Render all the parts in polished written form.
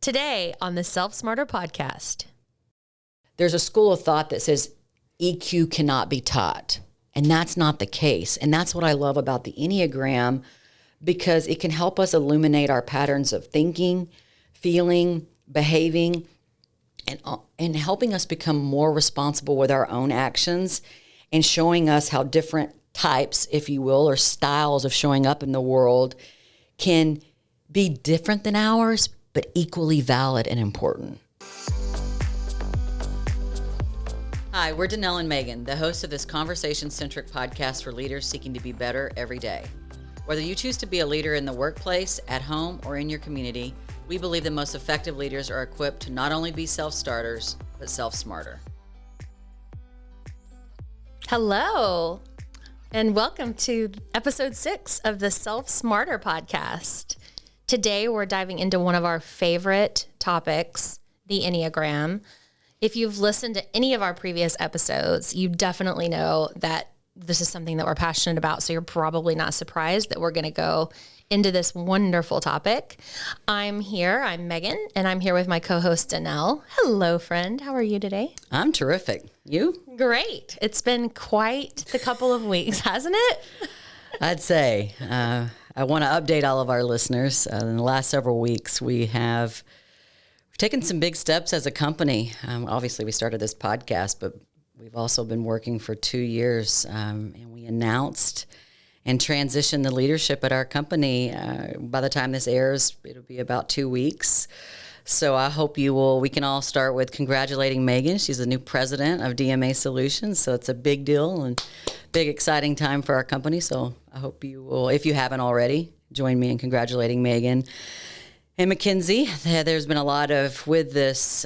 Today on the Self Smarter podcast. There's a school of thought that says EQ cannot be taught, and that's not the case. And that's what I love about the Enneagram, because it can help us illuminate our patterns of thinking, feeling, behaving, and helping us become more responsible with our own actions and showing us how different types, if you will, or styles of showing up in the world can be different than ours, but equally valid and important. Hi, we're Danelle and Megan, the hosts of this conversation-centric podcast for leaders seeking to be better every day. Whether you choose to be a leader in the workplace, at home, or in your community, we believe the most effective leaders are equipped to not only be self-starters, but self-smarter. Hello, and welcome to episode 6 of the Self Smarter podcast. Today, we're diving into one of our favorite topics, the Enneagram. If you've listened to any of our previous episodes, you definitely know that this is something that we're passionate about, so you're probably not surprised that we're going to go into this wonderful topic. I'm Megan, and I'm here with my co-host, Danelle. Hello, friend. How are you today? I'm terrific. You? Great. It's been quite the couple of weeks, hasn't it? I'd say. I want to update all of our listeners. In the last several weeks, we've taken some big steps as a company. Obviously, we started this podcast, but we've also been working for 2 years, and we announced and transitioned the leadership at our company. By the time this airs, it'll be about 2 weeks. So I hope we can all start with congratulating Megan. She's the new president of Dma Solutions. So it's a big deal and big, exciting time for our company. So I hope you will, if you haven't already, join me in congratulating Megan. And Mackenzie, there's been a lot with this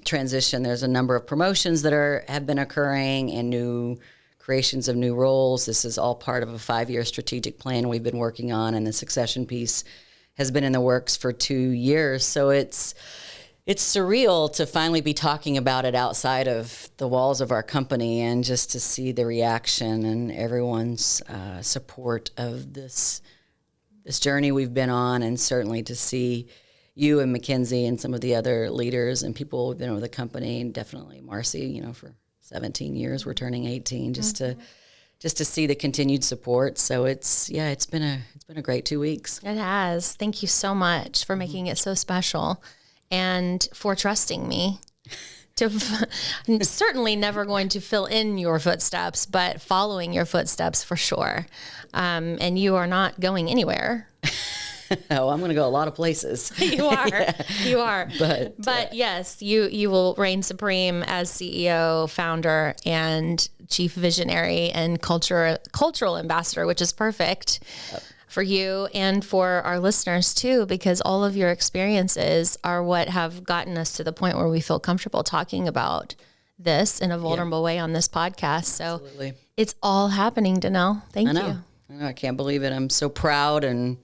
transition. There's a number of promotions that have been occurring and new creations of new roles. This is all part of a 5-year strategic plan we've been working on, and the succession piece has been in the works for 2 years. So it's surreal to finally be talking about it outside of the walls of our company, and just to see the reaction and everyone's support of this journey we've been on, and certainly to see you and Mackenzie and some of the other leaders and people who've been with the company, and definitely Marcy, for 17 years. We're turning 18, just to see the continued support. So it's been a great 2 weeks. It has. Thank you so much for making it so special and for trusting me. I'm certainly never going to fill in your footsteps, but following your footsteps for sure. And you are not going anywhere. Oh, I'm going to go a lot of places. You are. Yeah. You are. But yes, you will reign supreme as CEO, founder, and chief visionary and cultural ambassador, which is perfect for you and for our listeners too, because all of your experiences are what have gotten us to the point where we feel comfortable talking about this in a vulnerable way on this podcast. So Absolutely. It's all happening, Danelle. Thank you. I know. I can't believe it. I'm so proud and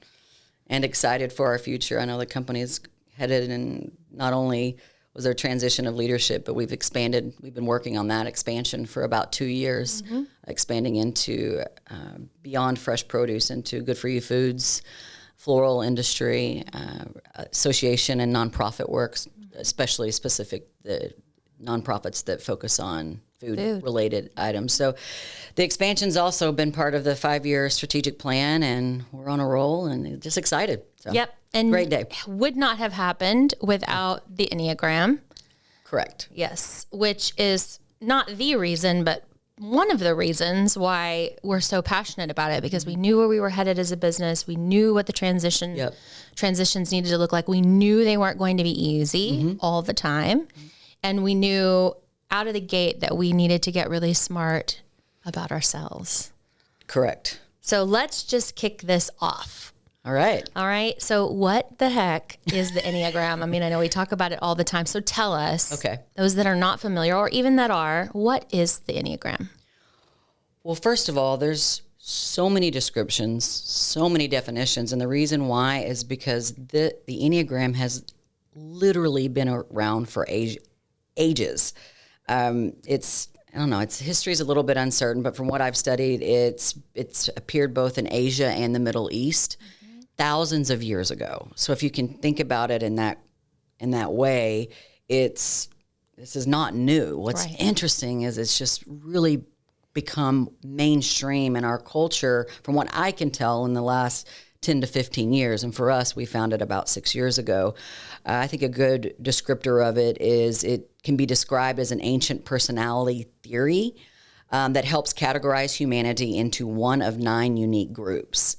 excited for our future. I know the company is headed, and not only was there a transition of leadership, but we've expanded. We've been working on that expansion for about 2 years, expanding into beyond fresh produce, into good for you foods, floral industry, association and nonprofit works, especially the nonprofits that focus on food-related items. So the expansion's also been part of the 5-year strategic plan, and we're on a roll and just excited. So, yep. And great day. Would not have happened without the Enneagram. Correct. Yes, which is not the reason, but one of the reasons why we're so passionate about it, because we knew where we were headed as a business. We knew what the transitions needed to look like. We knew they weren't going to be easy all the time. And we knew out of the gate that we needed to get really smart about ourselves. Correct. So let's just kick this off. All right. So what the heck is the Enneagram? I mean, I know we talk about it all the time. So tell us, those that are not familiar or even that are, what is the Enneagram? Well, first of all, there's so many descriptions, so many definitions. And the reason why is because the Enneagram has literally been around for ages. Its history is a little bit uncertain, but from what I've studied, it's appeared both in Asia and the Middle East thousands of years ago. So if you can think about it in that in that way, this is not new. What's Right. interesting is it's just really become mainstream in our culture, from what I can tell, in the last 10 to 15 years. And for us, we found it about 6 years ago. I think a good descriptor of it is it can be described as an ancient personality theory that helps categorize humanity into one of 9 unique groups.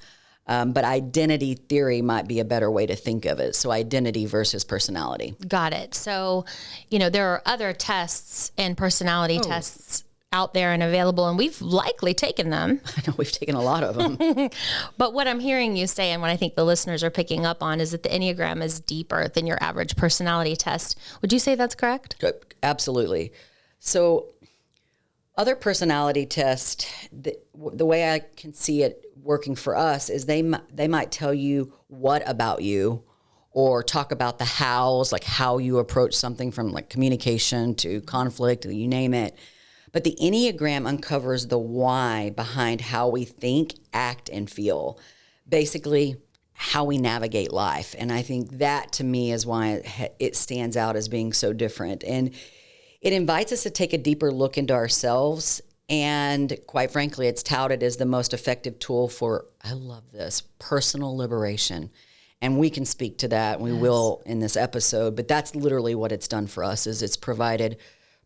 But identity theory might be a better way to think of it. So identity versus personality. Got it. So, there are other tests and personality tests out there and available, and we've likely taken them. I know we've taken a lot of them. But what I'm hearing you say, and what I think the listeners are picking up on, is that the Enneagram is deeper than your average personality test. Would you say that's correct? Absolutely. So other personality tests, the way I can see it working for us is they might tell you what about you, or talk about the hows, like how you approach something, from like communication to conflict, you name it. But the Enneagram uncovers the why behind how we think, act, and feel. Basically, how we navigate life. And I think that, to me, is why it stands out as being so different. And it invites us to take a deeper look into ourselves. And quite frankly, it's touted as the most effective tool for, I love this, personal liberation. And we can speak to that, and we will in this episode. But that's literally what it's done for us, is it's provided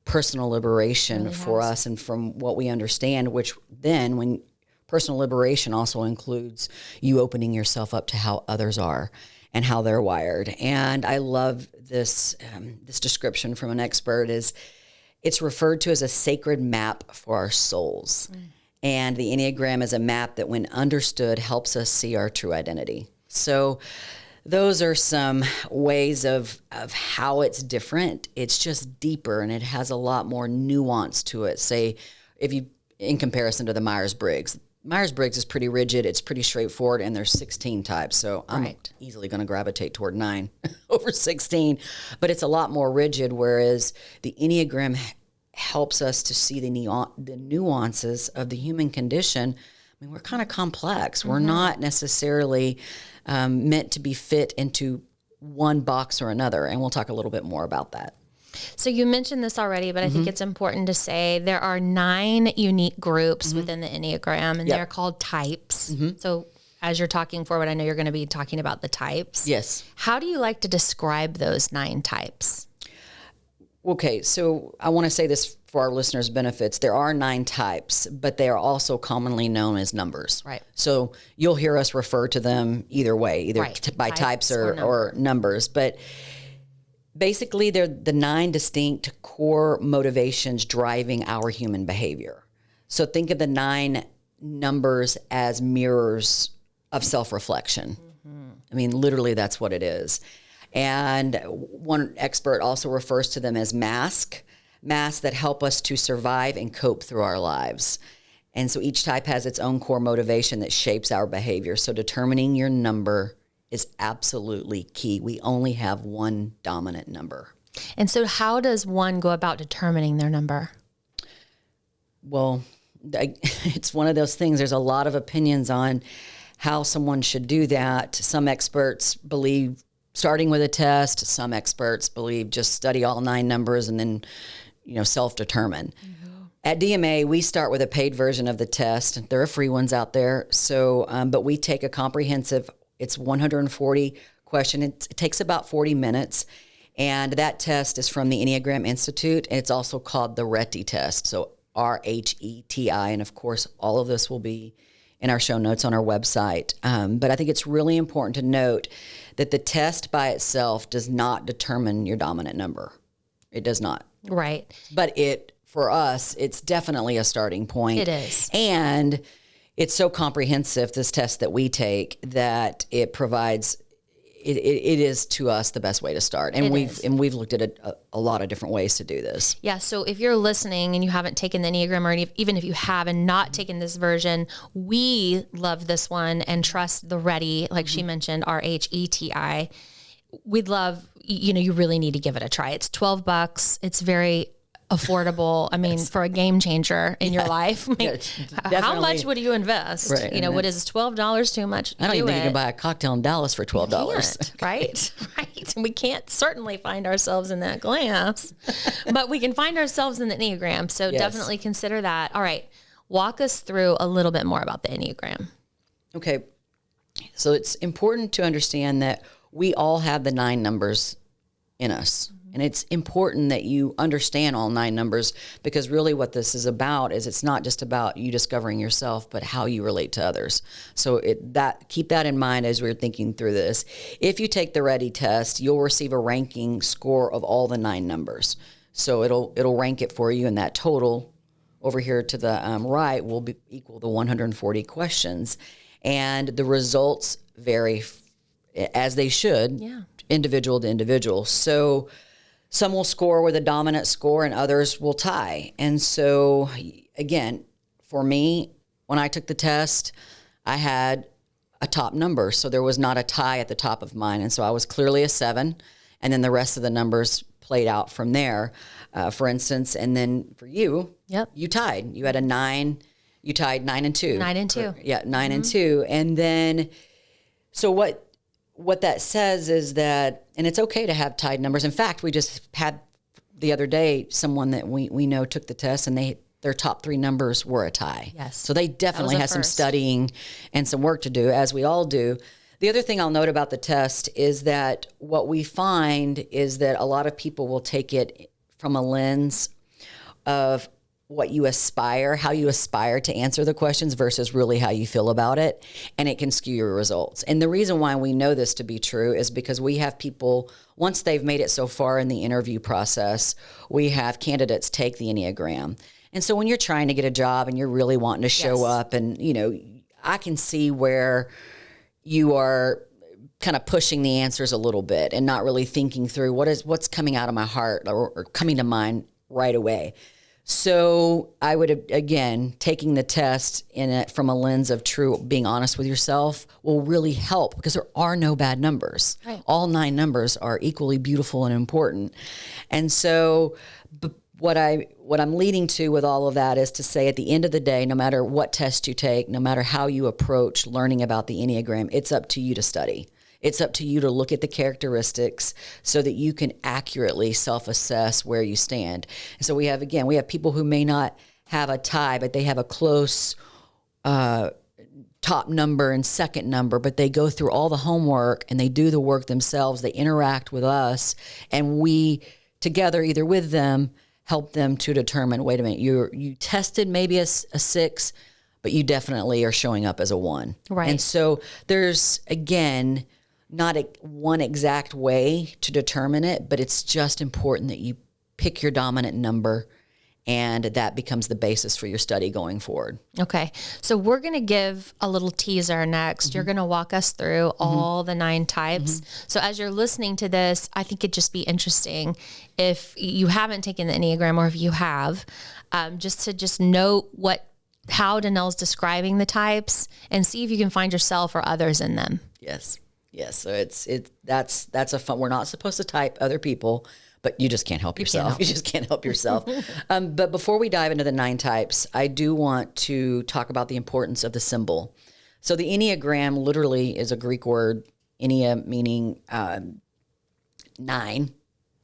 personal liberation for us, and from what we understand, which then, when personal liberation also includes you opening yourself up to how others are and how they're wired. And I love this this description from an expert. Is it's referred to as a sacred map for our souls. And the Enneagram is a map that, when understood, helps us see our true identity. So those are some ways of how it's different. It's just deeper, and it has a lot more nuance to it. Say, in comparison to the Myers-Briggs. Myers-Briggs is pretty rigid. It's pretty straightforward, and there's 16 types. So I'm easily going to gravitate toward 9 over 16. But it's a lot more rigid, whereas the Enneagram helps us to see the nuances of the human condition. I mean, we're kind of complex. We're not necessarily meant to be fit into one box or another. And we'll talk a little bit more about that. So you mentioned this already, but I think it's important to say there are 9 unique groups within the Enneagram, and they're called types. So as you're talking forward, I know you're going to be talking about the types. Yes. How do you like to describe those 9 types? Okay, so I want to say this for our listeners' benefits. There are 9 types, but they are also commonly known as numbers. Right. So you'll hear us refer to them either way, either by types or numbers. But basically, they're the 9 distinct core motivations driving our human behavior. So think of the 9 numbers as mirrors of self-reflection. I mean, literally, that's what it is. And one expert also refers to them as masks that help us to survive and cope through our lives. And so each type has its own core motivation that shapes our behavior. So determining your number is absolutely key. We only have one dominant number. And so how does one go about determining their number? Well, it's one of those things. There's a lot of opinions on how someone should do that. Some experts believe starting with a test. Some experts believe just study all 9 numbers and then, self-determine. At DMA, we start with a paid version of the test. There are free ones out there. So, but we take a comprehensive, it's 140 question. It takes about 40 minutes. And that test is from the Enneagram Institute. And it's also called the RETI test. So RHETI. And of course, all of this will be in our show notes on our website. But I think it's really important to note that the test by itself does not determine your dominant number. It does not. Right. But for us, it's definitely a starting point. It is. And it's so comprehensive, this test that we take, that it provides, it is to us the best way to start. And we've looked at a lot of different ways to do this. Yeah. So if you're listening and you haven't taken the Enneagram, or even if you have and not taken this version, we love this one and trust the RETI, like she mentioned, RHETI. We'd love, you really need to give it a try. It's $12. It's very affordable. I mean, for a game changer in your life, I mean, how much would you invest? Right. You know, what is $12 too much? I don't even think you can buy a cocktail in Dallas for $12. Right? Right. And we can't certainly find ourselves in that glass, but we can find ourselves in the Enneagram. So definitely consider that. All right. Walk us through a little bit more about the Enneagram. Okay. So it's important to understand that we all have the 9 numbers in us. And it's important that you understand all 9 numbers, because really what this is about is it's not just about you discovering yourself, but how you relate to others. So keep that in mind as we're thinking through this. If you take the Ready test, you'll receive a ranking score of all the 9 numbers. So it'll rank it for you, and that total over here to the right will be equal to 140 questions. And the results vary as they should, individual to individual. So some will score with a dominant score and others will tie. And so, again, for me, when I took the test, I had a top number. So there was not a tie at the top of mine. And so I was clearly a 7. And then the rest of the numbers played out from there, for instance. And then for you, you tied. You had a 9. You tied 9 and 2. 9 and 2. Yeah, 9 and 2. And then, so what that says is that, and it's okay to have tied numbers. In fact, we just had the other day someone that we know took the test, and their top 3 numbers were a tie. Yes. So they definitely had some studying and some work to do, as we all do. The other thing I'll note about the test is that what we find is that a lot of people will take it from a lens of what you aspire, how you aspire to answer the questions versus really how you feel about it. And it can skew your results. And the reason why we know this to be true is because we have people, once they've made it so far in the interview process, we have candidates take the Enneagram. And so when you're trying to get a job and you're really wanting to show up, and, you know, I can see where you are kind of pushing the answers a little bit and not really thinking through what's coming out of my heart or coming to mind right away. So I would, again, taking the test in it from a lens of true being honest with yourself will really help, because there are no bad numbers. Right. All 9 numbers are equally beautiful and important. And so what I'm leading to with all of that is to say, at the end of the day, no matter what test you take, no matter how you approach learning about the Enneagram, it's up to you to study. It's up to you to look at the characteristics so that you can accurately self-assess where you stand. And so we have people who may not have a tie, but they have a close top number and second number, but they go through all the homework and they do the work themselves. They interact with us, and we together, either with them, help them to determine, wait a minute, you tested maybe a 6, but you definitely are showing up as a 1. Right. And so there's, again, not one exact way to determine it, but it's just important that you pick your dominant number, and that becomes the basis for your study going forward. Okay. So we're going to give a little teaser next. Mm-hmm. You're going to walk us through all the 9 types. Mm-hmm. So as you're listening to this, I think it'd just be interesting if you haven't taken the Enneagram, or if you have, just to note how Danelle's describing the types and see if you can find yourself or others in them. Yes. So that's a fun. We're not supposed to type other people, but you just can't help yourself. You just can't help yourself. But before we dive into the 9 types, I do want to talk about the importance of the symbol. So the Enneagram literally is a Greek word, ennea meaning 9.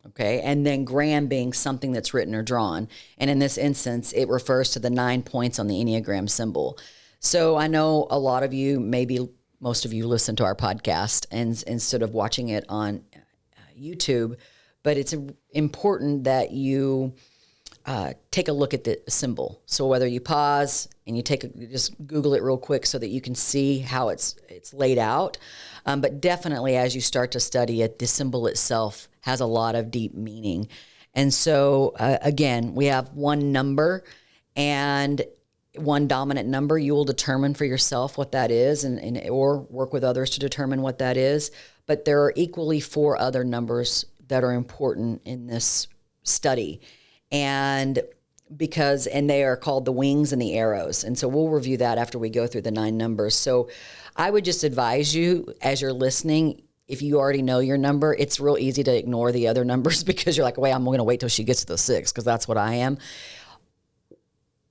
Okay. And then gram being something that's written or drawn. And in this instance, it refers to the 9 points on the Enneagram symbol. So I know a lot of you, maybe most of you, listen to our podcast and instead of watching it on YouTube, but it's important that you take a look at the symbol. So whether you pause and you just Google it real quick so that you can see how it's laid out. But definitely as you start to study it, the symbol itself has a lot of deep meaning. And so again, we have one number and one dominant number. You will determine for yourself what that is or work with others to determine what that is. But there are equally 4 other numbers that are important in this study. And they are called the wings and the arrows. And so we'll review that after we go through the 9 numbers. So I would just advise you, as you're listening, if you already know your number, it's real easy to ignore the other numbers because you're like, wait, I'm going to wait till she gets to the 6 because that's what I am.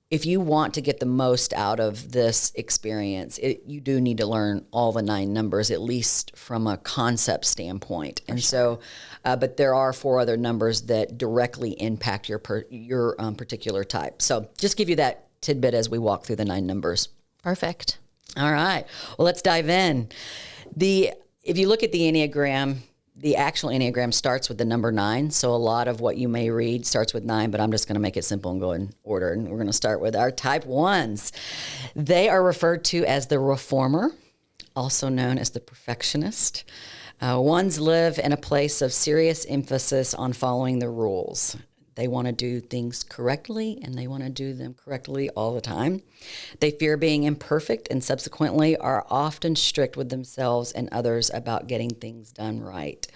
If you want to get the most out of this experience, you do need to learn all the 9 numbers, at least from a concept standpoint. And so, but there are 4 other numbers that directly impact your particular type. So just give you that tidbit as we walk through the 9 numbers. Perfect. All right. Well, let's dive in. If you look at the Enneagram, the actual Enneagram starts with the number 9. So a lot of what you may read starts with 9, but I'm just going to make it simple and go in order. And we're going to start with our type 1s. They are referred to as the reformer, also known as the perfectionist. 1s live in a place of serious emphasis on following the rules. They want to do things correctly, and they want to do them correctly all the time. They fear being imperfect and subsequently are often strict with themselves and others about getting things done right.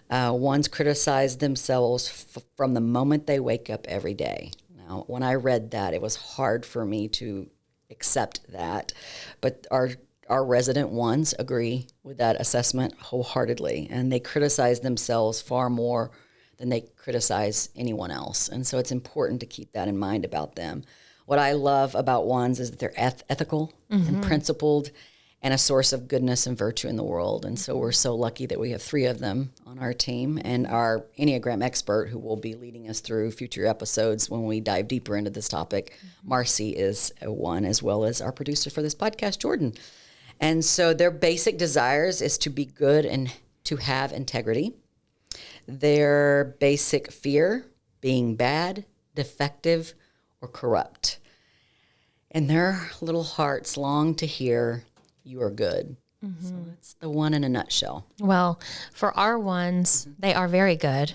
1s criticize themselves from the moment they wake up every day. Now, when I read that, it was hard for me to accept that, but our resident 1s agree with that assessment wholeheartedly, and they criticize themselves far more than they criticize anyone else. And so it's important to keep that in mind about them. What I love about 1s is that they're ethical and principled and a source of goodness and virtue in the world. And so we're so lucky that we have 3 of them on our team, and our Enneagram expert who will be leading us through future episodes when we dive deeper into this topic. Marcy is a 1, as well as our producer for this podcast, Jordan. And so their basic desires is to be good and to have integrity. Their basic fear, being bad, defective, or corrupt. And their little hearts long to hear, you are good. So that's the 1 in a nutshell. Well, for our 1s, they are very good.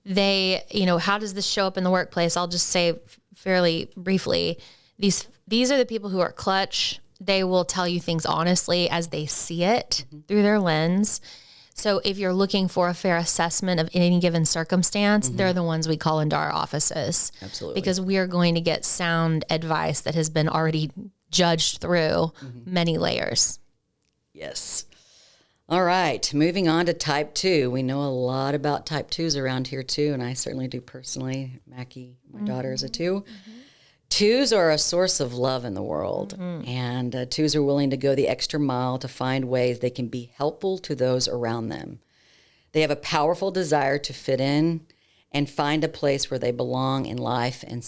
They, how does this show up in the workplace? I'll just say fairly briefly, these are the people who are clutch. They will tell you things honestly as they see it through their lens. So if you're looking for a fair assessment of any given circumstance, they're the ones we call into our offices. Absolutely. Because we are going to get sound advice that has been already judged through many layers. Yes. All right. Moving on to type 2. We know a lot about type 2s around here too, and I certainly do personally. Mackie, my daughter, is a 2. 2s are a source of love in the world, and 2s are willing to go the extra mile to find ways they can be helpful to those around them. They have a powerful desire to fit in and find a place where they belong in life and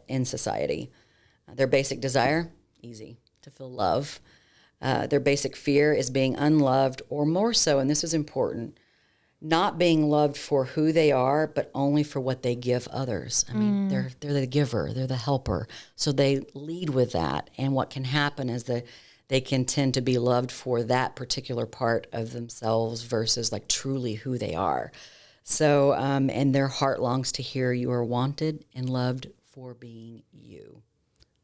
in society. Their basic desire, easy, to feel love. Their basic fear is being unloved, or more so, and this is important, not being loved for who they are, but only for what they give others. I mean, they're the giver, they're the helper. So they lead with that. And what can happen is that they can tend to be loved for that particular part of themselves versus like truly who they are. So, and their heart longs to hear you are wanted and loved for being you.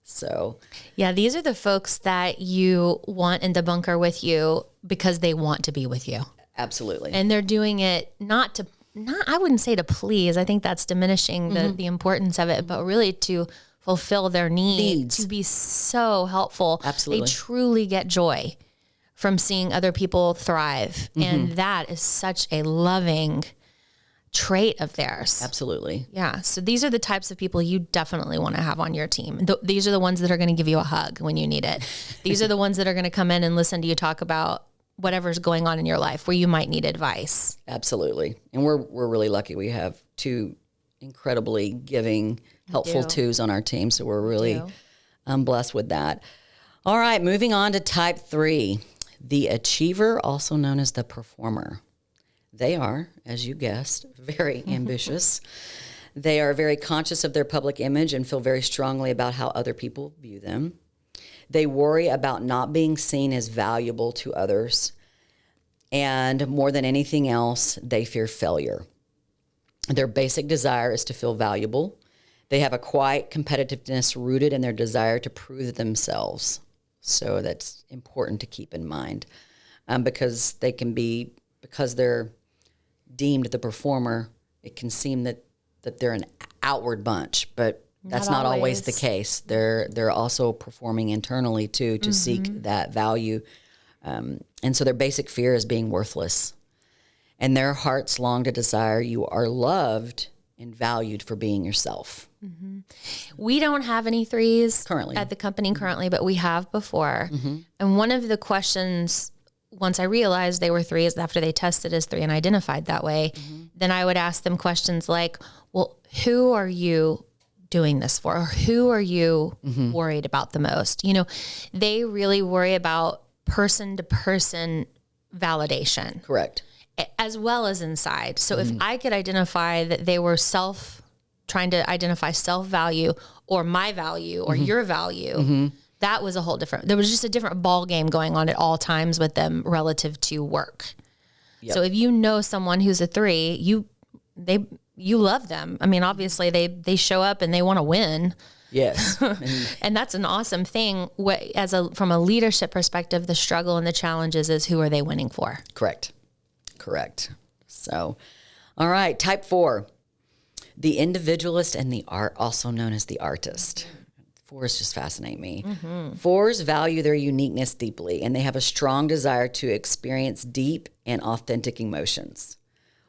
So, yeah, these are the folks that you want in the bunker with you because they want to be with you. Absolutely. And they're doing it not I wouldn't say to please. I think that's diminishing the importance of it, but really to fulfill their needs, to be so helpful. Absolutely. They truly get joy from seeing other people thrive. And that is such a loving trait of theirs. Absolutely. Yeah. So these are the types of people you definitely want to have on your team. These are the ones that are going to give you a hug when you need it. These are the ones that are going to come in and listen to you talk about whatever's going on in your life where you might need advice. Absolutely. And we're really lucky. We have 2 incredibly giving, helpful 2s on our team. So we're really blessed with that. All right, moving on to type 3, the achiever, also known as the performer. They are, as you guessed, very ambitious. They are very conscious of their public image and feel very strongly about how other people view them. They worry about not being seen as valuable to others. And more than anything else, they fear failure. Their basic desire is to feel valuable. They have a quiet competitiveness rooted in their desire to prove themselves. So that's important to keep in mind because they're deemed the performer, it can seem that they're an outward bunch, but that's not always the case. They're also performing internally too to seek that value And so their basic fear is being worthless. And their hearts long to desire you are loved and valued for being yourself. Mm-hmm. We don't have any threes currently at the company currently, but we have before. And one of the questions, once I realized they were threes after they tested as three and identified that way, then I would ask them questions like, well, who are you doing this for? Or who are you worried about the most? You know, they really worry about person to person validation. Correct. As well as inside. So if I could identify that they were trying to identify self-value or my value or your value, that was a whole different, there was just a different ball game going on at all times with them relative to work. Yep. So if you know someone who's a 3, you love them. I mean, obviously they show up and they want to win. Yes. And that's an awesome thing. From a leadership perspective, the struggle and the challenges is who are they winning for? Correct. So, all right. Type 4, the individualist and the also known as the artist. 4s just fascinate me. 4s value their uniqueness deeply, and they have a strong desire to experience deep and authentic emotions.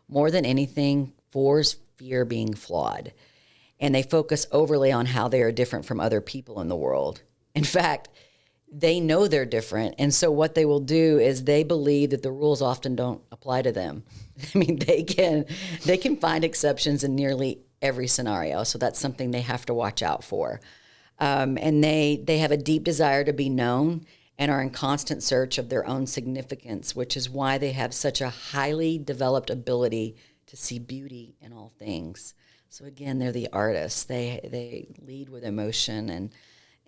More than anything, 4s fear being flawed, and they focus overly on how they are different from other people in the world. In fact, they know they're different, and so what they will do is they believe that the rules often don't apply to them. I mean, they can find exceptions in nearly every scenario, so that's something they have to watch out for. And they have a deep desire to be known and are in constant search of their own significance, which is why they have such a highly developed ability to see beauty in all things. So again, they're the artists. They lead with emotion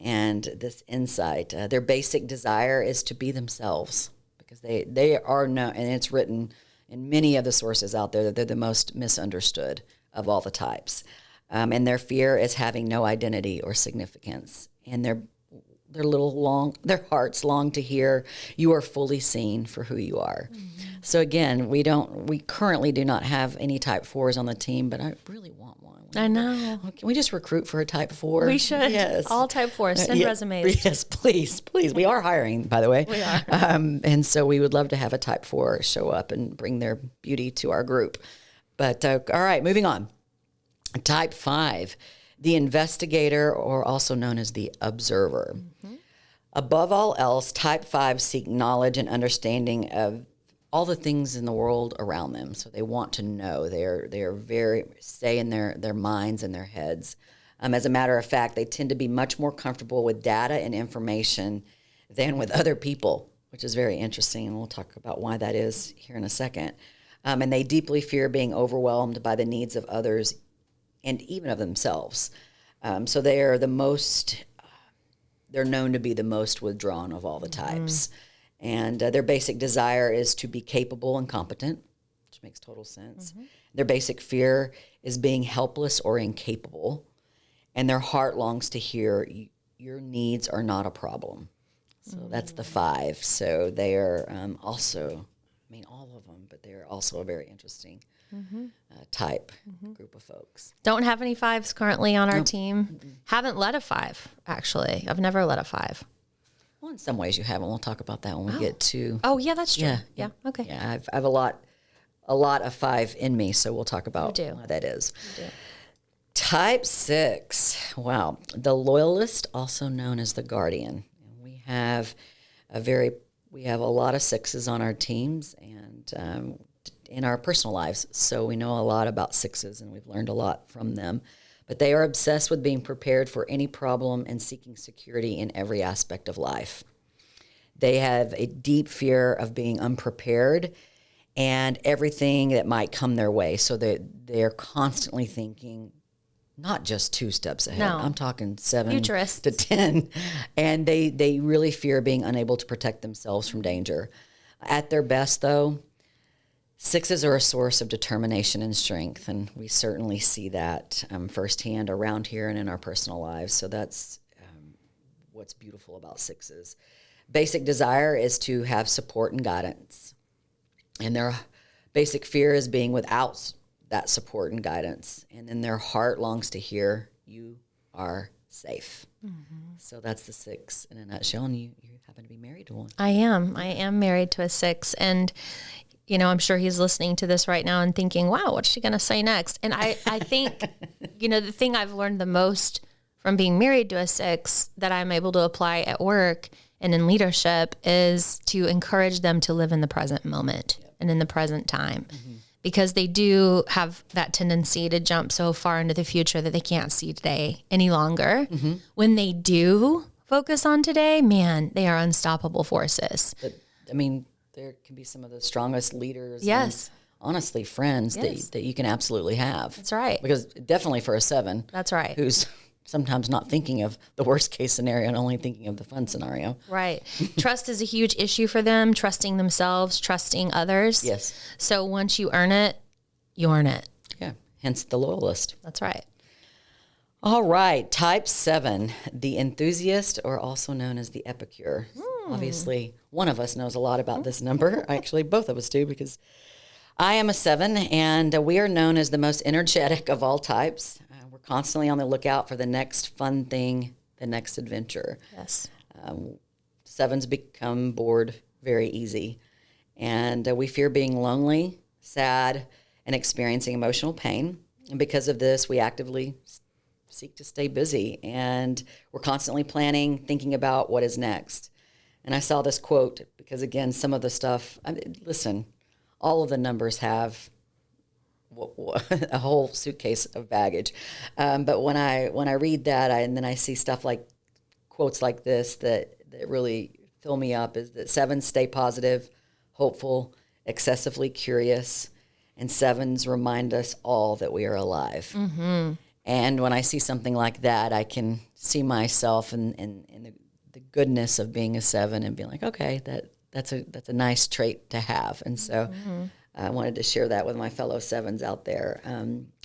and this insight. Their basic desire is to be themselves, because they are known, and it's written in many of the sources out there that they're the most misunderstood of all the types. And their fear is having no identity or significance. And their hearts long to hear you are fully seen for who you are. So again, we currently do not have any type 4s on the team, but I really want one. I know. Can we just recruit for a type 4? We should. Yes. All type 4s. Send resumes. Yes, please. We are hiring, by the way. We are. And so we would love to have a type 4 show up and bring their beauty to our group. But all right, moving on. Type 5, the investigator, or also known as the observer. Above all else, type 5 seek knowledge and understanding of all the things in the world around them. So they want to know. They are very stay in their minds and their heads. As a matter of fact, they tend to be much more comfortable with data and information than with other people, which is very interesting, and we'll talk about why that is here in a second. And they deeply fear being overwhelmed by the needs of others and even of themselves. So they are they're known to be the most withdrawn of all the types. And their basic desire is to be capable and competent, which makes total sense. Their basic fear is being helpless or incapable. And their heart longs to hear your needs are not a problem. So that's the 5. So they are also, all of them, but they're also a very interesting type group of folks. Don't have any 5s currently on our team. Haven't led a 5, actually. I've never led a 5. Well, in some ways you haven't. We'll talk about that when we get to. Oh, yeah, that's true. Yeah. Okay. Yeah, I have a lot of 5 in me, so we'll talk about why that is. Type 6. Wow, the loyalist, also known as the guardian. We have a lot of 6s on our teams and in our personal lives, so we know a lot about 6s, and we've learned a lot from them. But they are obsessed with being prepared for any problem and seeking security in every aspect of life. They have a deep fear of being unprepared and everything that might come their way. So they're constantly thinking not just 2 steps ahead. No. I'm talking 7 Futurists. to 10. And they really fear being unable to protect themselves from danger. At their best, though, 6s are a source of determination and strength, and we certainly see that firsthand around here and in our personal lives. So that's what's beautiful about 6s. Basic desire is to have support and guidance, and their basic fear is being without that support and guidance, and then their heart longs to hear you are safe. So that's the 6 in a nutshell, and you happen to be married to one. I am married to a 6, and I'm sure he's listening to this right now and thinking, wow, what's she going to say next? And I think, the thing I've learned the most from being married to a 6 that I'm able to apply at work and in leadership is to encourage them to live in the present moment and in the present time, because they do have that tendency to jump so far into the future that they can't see today any longer. When they do focus on today, man, they are unstoppable forces. But, there can be some of the strongest leaders. Yes. And honestly, friends that you can absolutely have. That's right. Because definitely for a 7. That's right. Who's sometimes not thinking of the worst case scenario and only thinking of the fun scenario. Right. Trust is a huge issue for them, trusting themselves, trusting others. Yes. So once you earn it, you earn it. Yeah. Hence the loyalist. That's right. All right. Type 7, the Enthusiast, or also known as the Epicure. Obviously, one of us knows a lot about this number. Actually, both of us do, because I am a 7, and we are known as the most energetic of all types. We're constantly on the lookout for the next fun thing, the next adventure. Yes. 7s become bored very easy, and we fear being lonely, sad, and experiencing emotional pain. And because of this, we actively seek to stay busy, and we're constantly planning, thinking about what is next. And I saw this quote because, again, some of the stuff, listen, all of the numbers have a whole suitcase of baggage. But when I read that, and then I see stuff like quotes like this that really fill me up, is that 7s stay positive, hopeful, excessively curious, and 7s remind us all that we are alive. And when I see something like that, I can see myself in the goodness of being a 7 and being like, okay, that's a nice trait to have. And so I wanted to share that with my fellow 7s out there.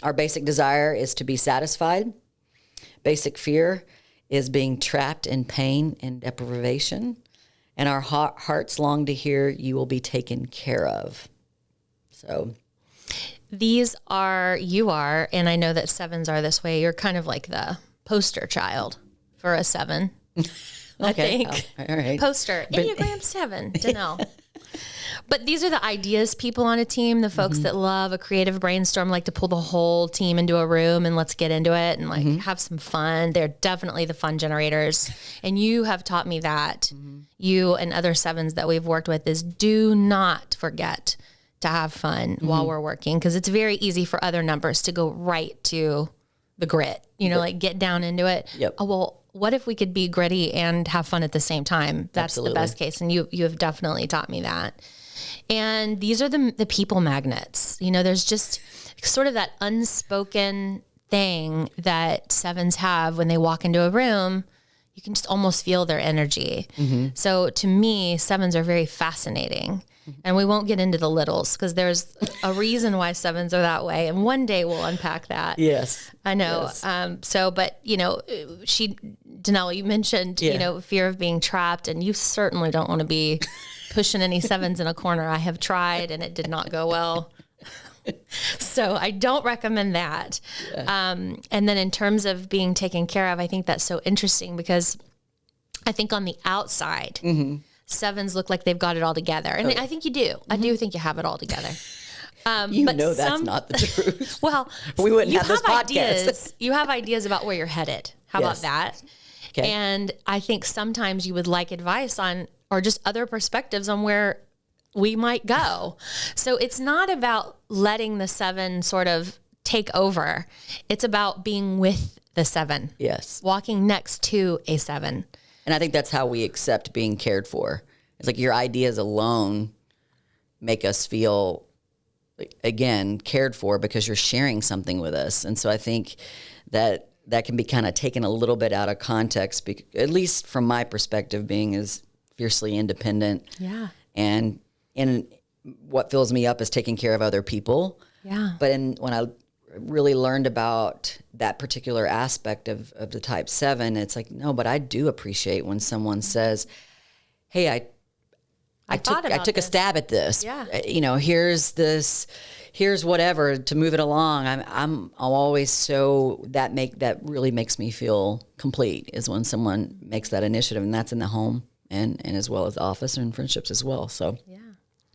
Our basic desire is to be satisfied. Basic fear is being trapped in pain and deprivation. And our hearts long to hear you will be taken care of. So you are, and I know that 7s are this way. You're kind of like the poster child for a 7. I think. All right. Poster, Enneagram 7, Danelle. But these are the ideas people on a team, the folks that love a creative brainstorm, like to pull the whole team into a room and let's get into it and like have some fun. They're definitely the fun generators. And you have taught me that, you and other 7s that we've worked with, is do not forget to have fun while we're working, because it's very easy for other numbers to go right to the grit, like get down into it. Yep. Oh, well, what if we could be gritty and have fun at the same time? That's Absolutely. the best case. And you have definitely taught me that. And these are the people magnets. There's just sort of that unspoken thing that 7s have when they walk into a room. You can just almost feel their energy. So to me, 7s are very fascinating. And we won't get into the littles because there's a reason why 7s are that way. And one day we'll unpack that. Yes. I know. Yes. But Danelle, you mentioned, fear of being trapped, and you certainly don't want to be pushing any 7s in a corner. I have tried and it did not go well. So I don't recommend that. Yeah. And then in terms of being taken care of, I think that's so interesting because I think on the outside, 7s look like they've got it all together. And I think you do. I do think you have it all together. But that's not the truth. Well, we wouldn't have this podcast. You have ideas about where you're headed. How about that? Okay. And I think sometimes you would like advice on, or just other perspectives on where we might go. So it's not about letting the 7 sort of take over. It's about being with the 7. Yes. Walking next to a 7. And I think that's how we accept being cared for. It's like your ideas alone make us feel, again, cared for because you're sharing something with us. And so I think that can be kind of taken a little bit out of context, at least from my perspective, being as fiercely independent. Yeah. And what fills me up is taking care of other people. Yeah. But when I really learned about that particular aspect of the type 7, it's like, no, but I do appreciate when someone says, hey, I took a stab at this. Yeah. Here's whatever to move it along. I'm always that really makes me feel complete is when someone makes that initiative, and that's in the home. and as well as office and friendships as well. So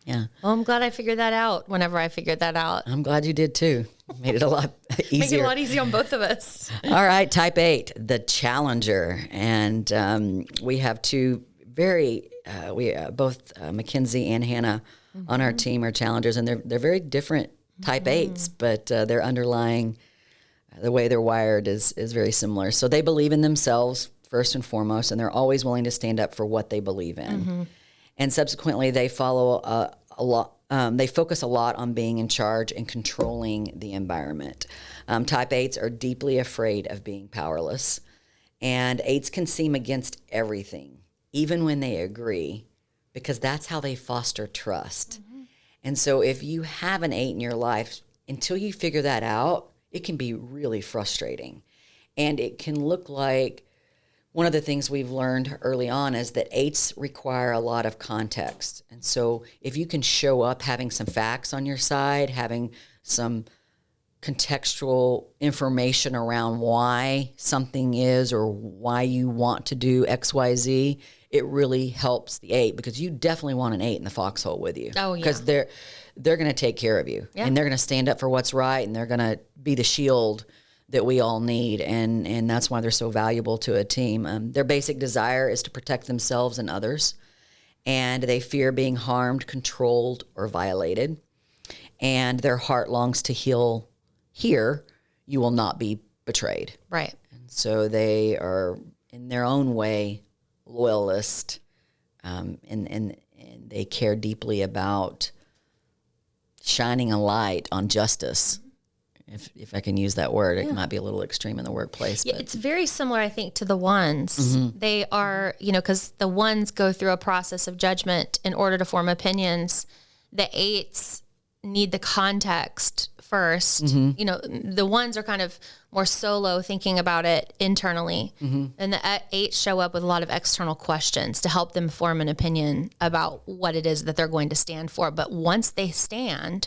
yeah. Well, I'm glad I figured that out whenever I figured that out. I'm glad you did too. Made it a lot easier. Make it a lot easier on both of us. All right, type 8, the challenger. And we have two both Mackenzie and Hannah on our team are challengers, and they're very different type 8s, but their underlying, the way they're wired is very similar. So they believe in themselves first and foremost, and they're always willing to stand up for what they believe in. And subsequently, they follow a lot. They focus a lot on being in charge and controlling the environment. Type 8s are deeply afraid of being powerless, and 8s can seem against everything, even when they agree, because that's how they foster trust. And so if you have an 8 in your life, until you figure that out, it can be really frustrating. And it can look like, one of the things we've learned early on is that 8s require a lot of context. And so if you can show up having some facts on your side, having some contextual information around why something is or why you want to do X, Y, Z, it really helps the 8, because you definitely want an 8 in the foxhole with you. Oh, yeah. Because they're going to take care of you. Yeah. And they're going to stand up for what's right, and they're going to be the shield that we all need, and that's why they're so valuable to a team. Their basic desire is to protect themselves and others, and they fear being harmed, controlled, or violated, and their heart longs to heal here. You will not be betrayed. Right. And so they are, in their own way, loyalist, and they care deeply about shining a light on justice. If I can use that word, it might be a little extreme in the workplace. Yeah, but it's very similar, I think, to the ones. They are, because the ones go through a process of judgment in order to form opinions. The 8s need the context first. The ones are kind of more solo, thinking about it internally. And the 8s show up with a lot of external questions to help them form an opinion about what it is that they're going to stand for. But once they stand...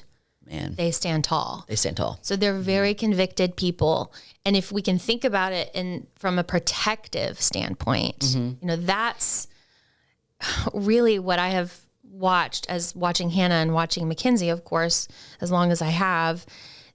they stand tall. They stand tall. So they're very convicted people. And if we can think about it from a protective standpoint, that's really what I have watched as watching Hannah and watching Mackenzie, of course, as long as I have,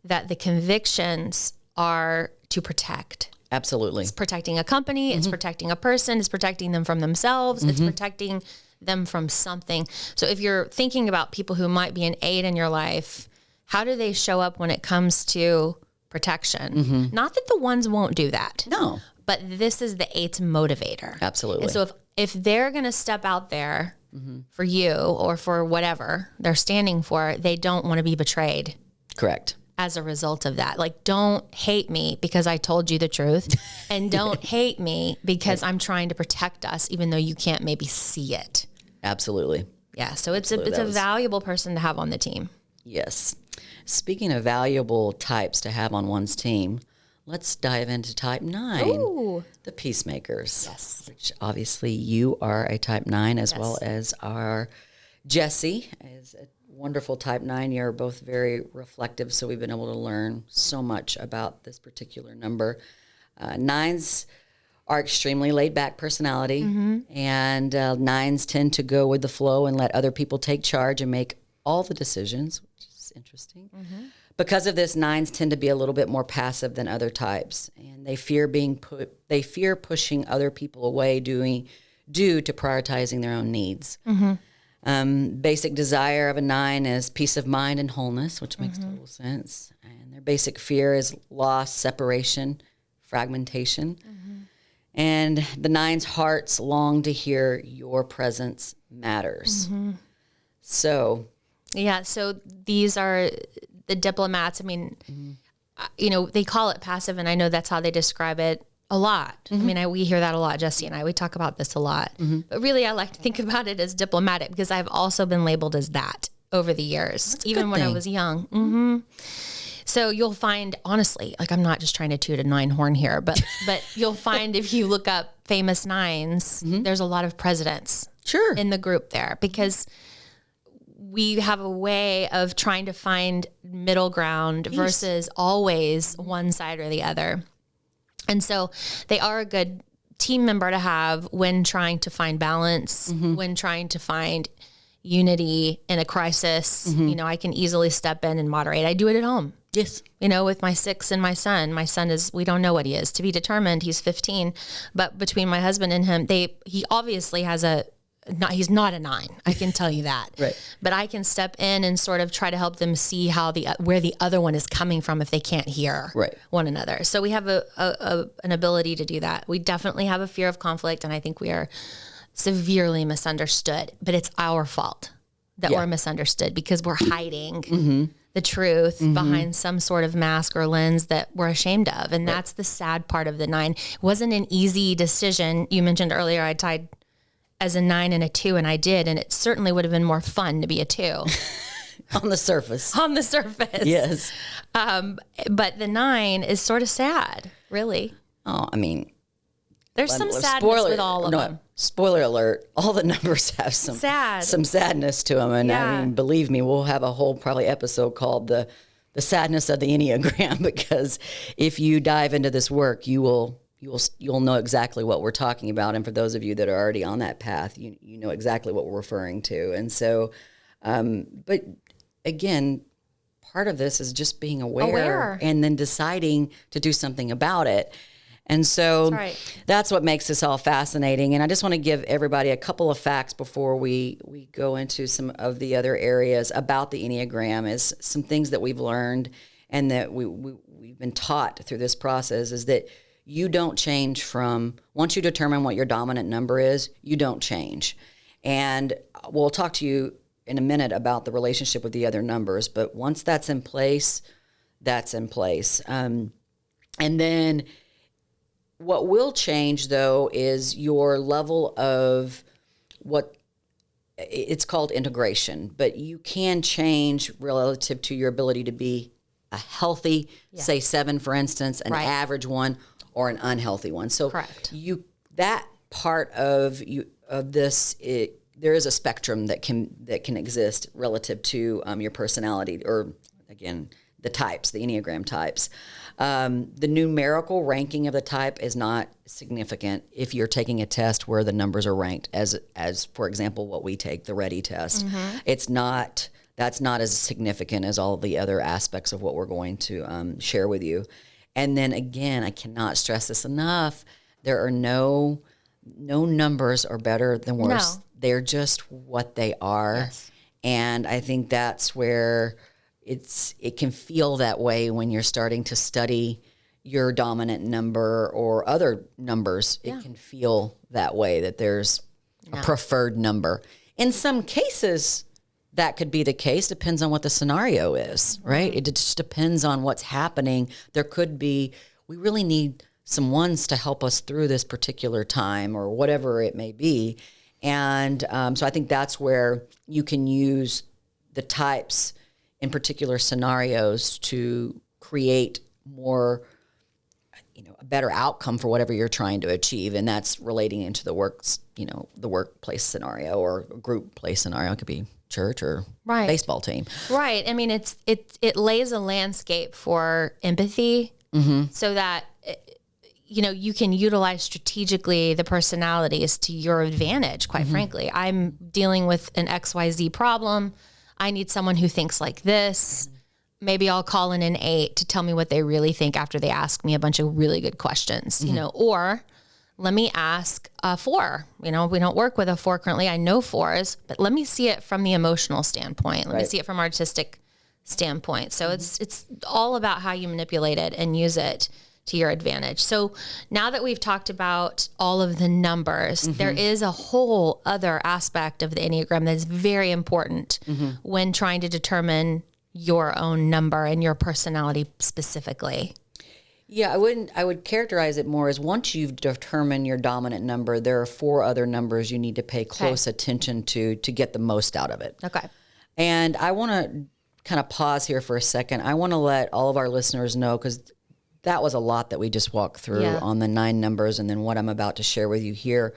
that the convictions are to protect. Absolutely. It's protecting a company. It's protecting a person. It's protecting them from themselves. It's protecting them from something. So if you're thinking about people who might be an 8 in your life, how do they show up when it comes to protection? Not that the ones won't do that. No. But this is the 8's motivator. Absolutely. And so if they're going to step out there for you or for whatever they're standing for, they don't want to be betrayed. Correct. As a result of that. Like, don't hate me because I told you the truth, and don't hate me because I'm trying to protect us, even though you can't maybe see it. Absolutely. Yeah. So it's a valuable person to have on the team. Yes. Speaking of valuable types to have on one's team, let's dive into type 9, Ooh. the Peacemakers. Yes. Which obviously you are a type 9 as well as our Jesse is a wonderful type 9. You're both very reflective, so we've been able to learn so much about this particular number. 9s are extremely laid-back personality, and 9s tend to go with the flow and let other people take charge and make all the decisions, which is interesting. Because of this, 9s tend to be a little bit more passive than other types, and they fear pushing other people away due to prioritizing their own needs. Basic desire of a 9 is peace of mind and wholeness, which makes total sense. And their basic fear is loss, separation, fragmentation. And the 9's hearts long to hear your presence matters. So these are the diplomats. I mean, they call it passive, and I know that's how they describe it a lot. I mean, we hear that a lot, Jesse and I. We talk about this a lot. But really, I like to think about it as diplomatic, because I've also been labeled as that over the years, even when I was young. So you'll find, honestly, like, I'm not just trying to toot a 9 horn here, but you'll find if you look up famous 9s, there's a lot of presidents in the group there, because we have a way of trying to find middle ground versus always one side or the other. And so they are a good team member to have when trying to find balance, when trying to find unity in a crisis. You know, I can easily step in and moderate. I do it at home. Yes. You know, with my 6 and my son. My son is, we don't know what he is. To be determined, he's 15. But between my husband and him, he obviously has he's not a 9. I can tell you that. Right. But I can step in and sort of try to help them see how where the other one is coming from if they can't hear one another. So we have an ability to do that. We definitely have a fear of conflict, and I think we are severely misunderstood. But it's our fault that we're misunderstood because we're hiding the truth behind some sort of mask or lens that we're ashamed of. And that's the sad part of the 9. It wasn't an easy decision. You mentioned earlier I tied as a 9 and a 2, and I did. And it certainly would have been more fun to be a 2. On the surface. On the surface. Yes. But the 9 is sort of sad, really. Oh, I mean, there's some sadness with all of them. Spoiler alert, all the numbers have some sadness to them. And I mean, believe me, we'll have a whole probably episode called the sadness of the Enneagram, because if you dive into this work, you'll know exactly what we're talking about. And for those of you that are already on that path, you know exactly what we're referring to. And so, but again, part of this is just being aware and then deciding to do something about it. And so that's what makes this all fascinating. And I just want to give everybody a couple of facts before we go into some of the other areas about the Enneagram. Is some things that we've learned and that we've been taught through this process is that you don't change from, once you determine what your dominant number is, you don't change. And we'll talk to you in a minute about the relationship with the other numbers. But once that's in place, that's in place. And then what will change, though, is your level of what it's called integration, but you can change relative to your ability to be a healthy, say 7, for instance, an average one, or an unhealthy one. So that part of this, there is a spectrum that can exist relative to your personality, or again, the types, the Enneagram types. The numerical ranking of the type is not significant if you're taking a test where the numbers are ranked as for example, what we take, the READY test. That's not as significant as all the other aspects of what we're going to share with you. And then again, I cannot stress this enough. There are no numbers are better than worse. No. They're just what they are. Yes. And I think that's where it can feel that way when you're starting to study your dominant number or other numbers. It can feel that way, that there's a preferred number. In some cases, that could be the case. Depends on what the scenario is, right? It just depends on what's happening. There could be, we really need some ones to help us through this particular time or whatever it may be. And so I think that's where you can use the types in particular scenarios to create more, a better outcome for whatever you're trying to achieve. And that's relating into the workplace scenario or group play scenario. It could be church or baseball team. Right. I mean, it lays a landscape for empathy so that, you can utilize strategically the personalities to your advantage, quite frankly. I'm dealing with an XYZ problem. I need someone who thinks like this. Maybe I'll call in an 8 to tell me what they really think after they ask me a bunch of really good questions, or let me ask a 4. We don't work with a 4 currently. I know 4s, but let me see it from the emotional standpoint. Let me see it from artistic standpoint. So it's all about how you manipulate it and use it to your advantage. So now that we've talked about all of the numbers, there is a whole other aspect of the Enneagram that is very important when trying to determine your own number and your personality specifically. Yeah, I would characterize it more as once you've determined your dominant number, there are 4 other numbers you need to pay close attention to get the most out of it. Okay. And I want to kind of pause here for a second. I want to let all of our listeners know, because that was a lot that we just walked through on the 9 numbers and then what I'm about to share with you here.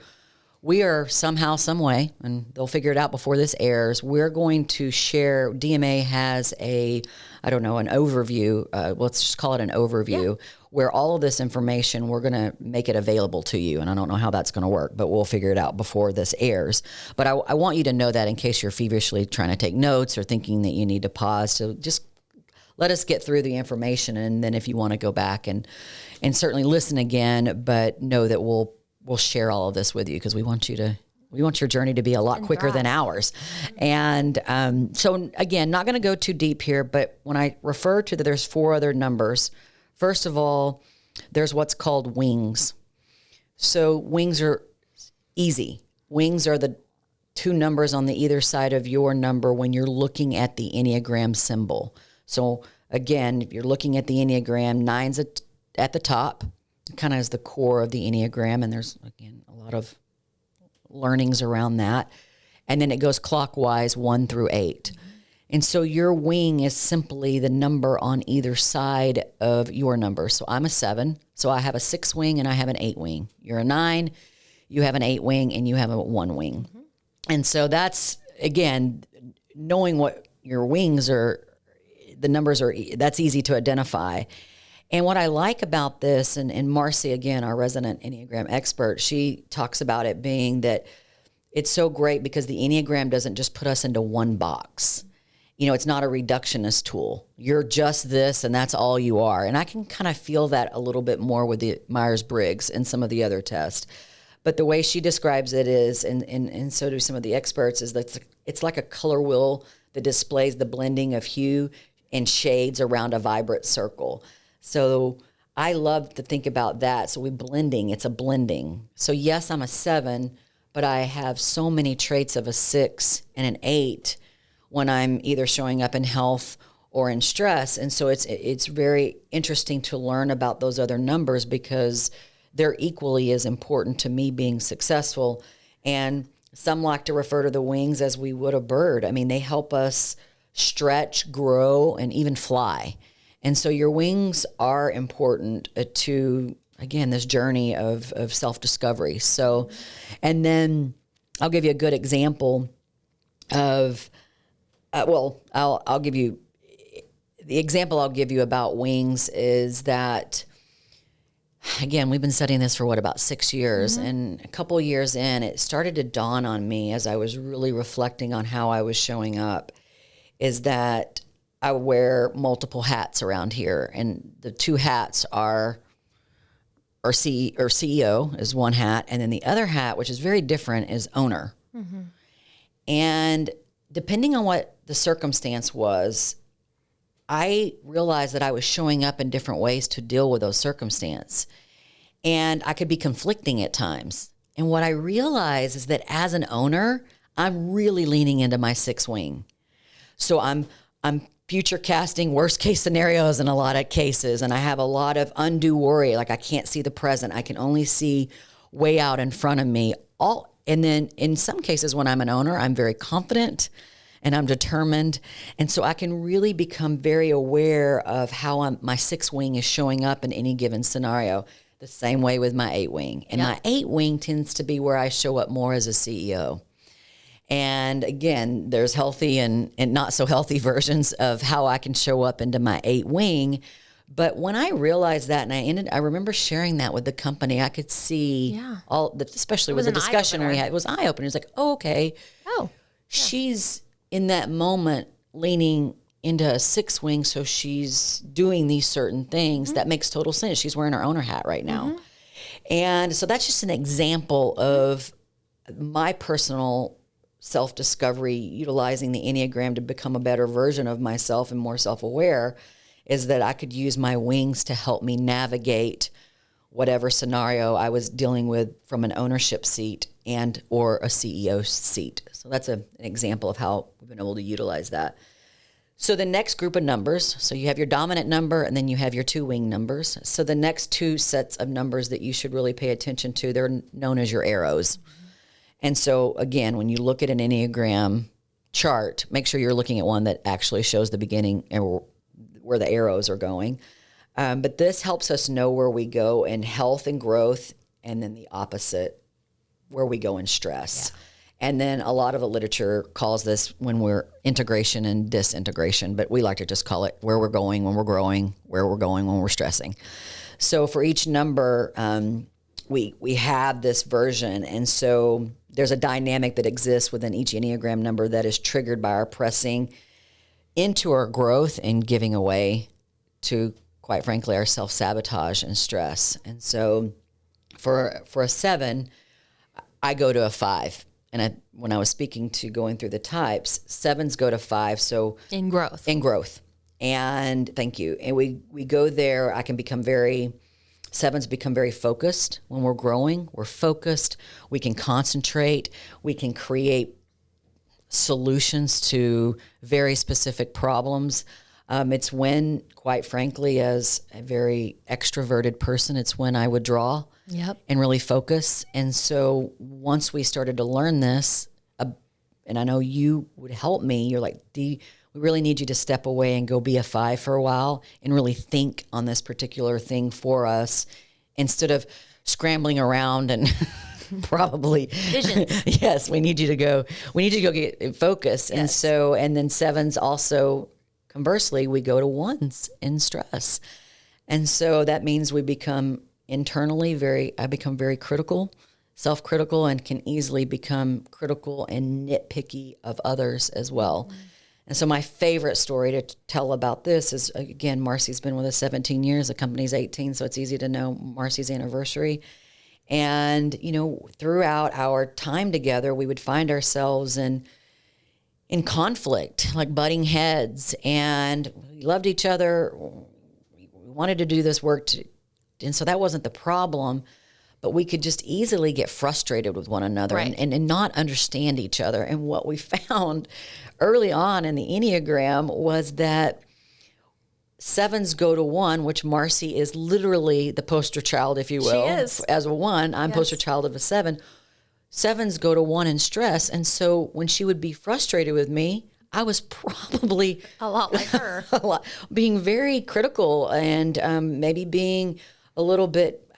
we are somehow, some way, and they'll figure it out before this airs, we're going to share, DMA has an overview, let's just call it an overview, where all of this information, we're going to make it available to you. And I don't know how that's going to work, but we'll figure it out before this airs. But I want you to know that in case you're feverishly trying to take notes or thinking that you need to pause. So just let us get through the information. And then if you want to go back and certainly listen again, but know that we'll share all of this with you because we want your journey to be a lot quicker than ours. And so again, not going to go too deep here, but when I refer to that, there's 4 other numbers. First of all, there's what's called wings. So wings are easy. Wings are the 2 numbers on the either side of your number when you're looking at the Enneagram symbol. So again, if you're looking at the Enneagram, 9's at the top, kind of is the core of the Enneagram. And there's, again, a lot of learnings around that. And then it goes clockwise 1 through 8. And so your wing is simply the number on either side of your number. So I'm a 7. So I have a 6 wing and I have an 8 wing. You're a 9, you have an 8 wing, and you have a 1 wing. Mm-hmm. And so that's, again, knowing what your wings are, the numbers are, that's easy to identify. And what I like about this, and Marcy, again, our resident Enneagram expert, she talks about it being that it's so great because the Enneagram doesn't just put us into one box. You know, it's not a reductionist tool. You're just this and that's all you are. And I can kind of feel that a little bit more with the Myers-Briggs and some of the other tests. But the way she describes it is, and so do some of the experts, is that it's like a color wheel that displays the blending of hue and shades around a vibrant circle. So I love to think about that. So it's a blending. So yes, I'm a 7, but I have so many traits of a 6 and an 8 when I'm either showing up in health or in stress. And so it's very interesting to learn about those other numbers because they're equally as important to me being successful. And some like to refer to the wings as we would a bird. I mean, they help us stretch, grow, and even fly. And so your wings are important to, again, this journey of self-discovery. So, and then I'll give you a good example of, I'll give you, the example I'll give you about wings is that, again, we've been studying this for about 6 years. Mm-hmm. And a couple of years in, it started to dawn on me as I was really reflecting on how I was showing up, is that I wear multiple hats around here. And the 2 hats are CEO is one hat. And then the other hat, which is very different, is owner. Mm-hmm. And depending on what the circumstance was, I realized that I was showing up in different ways to deal with those circumstances. And I could be conflicting at times. And what I realized is that as an owner, I'm really leaning into my 6 wing. So I'm future casting worst case scenarios in a lot of cases. And I have a lot of undue worry. Like I can't see the present. I can only see way out in front of me. And then in some cases when I'm an owner, I'm very confident and I'm determined. And so I can really become very aware of how my 6 wing is showing up in any given scenario. The same way with my 8 wing. And my 8 wing tends to be where I show up more as a CEO. And again, there's healthy and not so healthy versions of how I can show up into my 8 wing. But when I realized that, and I remember sharing that with the company, I could see especially with the discussion we had, it was eye-opening. It was like, oh, okay. Oh, she's in that moment leaning into a 6 wing, so she's doing these certain things. Mm-hmm. That makes total sense. She's wearing her owner hat right now. Mm-hmm. And so that's just an example of my personal self-discovery, utilizing the Enneagram to become a better version of myself and more self-aware, is that I could use my wings to help me navigate whatever scenario I was dealing with from an ownership seat and or a CEO seat. So that's an example of how we've been able to utilize that. So the next group of numbers, so you have your dominant number and then you have your 2 wing numbers. So the next 2 sets of numbers that you should really pay attention to, they're known as your arrows. Mm-hmm. And so again, when you look at an Enneagram chart, make sure you're looking at one that actually shows the beginning and where the arrows are going. But this helps us know where we go in health and growth, and then the opposite where we go in stress. And then a lot of the literature calls this when we're integration and disintegration, but we like to just call it where we're going when we're growing, where we're going when we're stressing. So for each number, we have this version. And so there's a dynamic that exists within each Enneagram number that is triggered by our pressing into our growth and giving away to, quite frankly, our self-sabotage and stress. And so for a 7, I go to a 5. And when I was speaking to going through the types, 7s go to 5. So in growth. And thank you. And we go there. 7s become very focused when we're growing. We're focused. We can concentrate. We can create solutions to very specific problems. It's when, quite frankly, as a very extroverted person, it's when I would draw and really focus. And so once we started to learn this, and I know you would help me, you're like, we really need you to step away and go be a 5 for a while and really think on this particular thing for us instead of scrambling around and probably visions. Yes, we need you to go get focused. Yes. And so, and then 7s also, conversely, we go to 1s in stress. And so that means we become I become very critical, self-critical, and can easily become critical and nitpicky of others as well. Mm-hmm. And so my favorite story to tell about this is, again, Marcy's been with us 17 years. The company's 18, so it's easy to know Marcy's anniversary. And, throughout our time together, we would find ourselves in conflict, like butting heads, and we loved each other. We wanted to do this work, and so that wasn't the problem, but we could just easily get frustrated with one another and not understand each other. And what we found early on in the Enneagram was that 7s go to 1, which Marcy is literally the poster child, if you will. She is. As a 1, I'm poster child of a 7. 7s go to 1 in stress. And so when she would be frustrated with me, I was probably a lot like her. Being very critical and maybe being a little bit,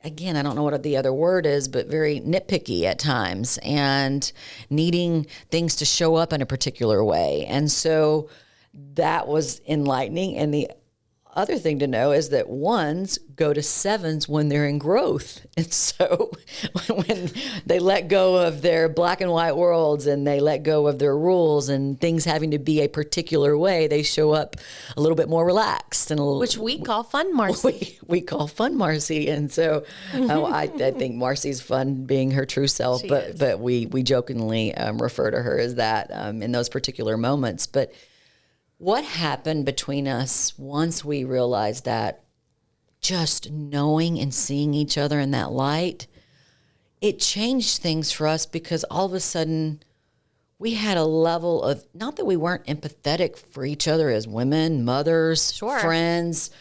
again, I don't know what the other word is, but very nitpicky at times and needing things to show up in a particular way. And so that was enlightening. And the other thing to know is that 1s go to 7s when they're in growth. And so when they let go of their black and white worlds and they let go of their rules and things having to be a particular way, they show up a little bit more relaxed. Which we call fun Marcy. We call fun Marcy. And so I think Marcy's fun being her true self, but we jokingly refer to her as that in those particular moments. But what happened between us once we realized that just knowing and seeing each other in that light, it changed things for us because all of a sudden we had a level of, not that we weren't empathetic for each other as women, mothers, friends,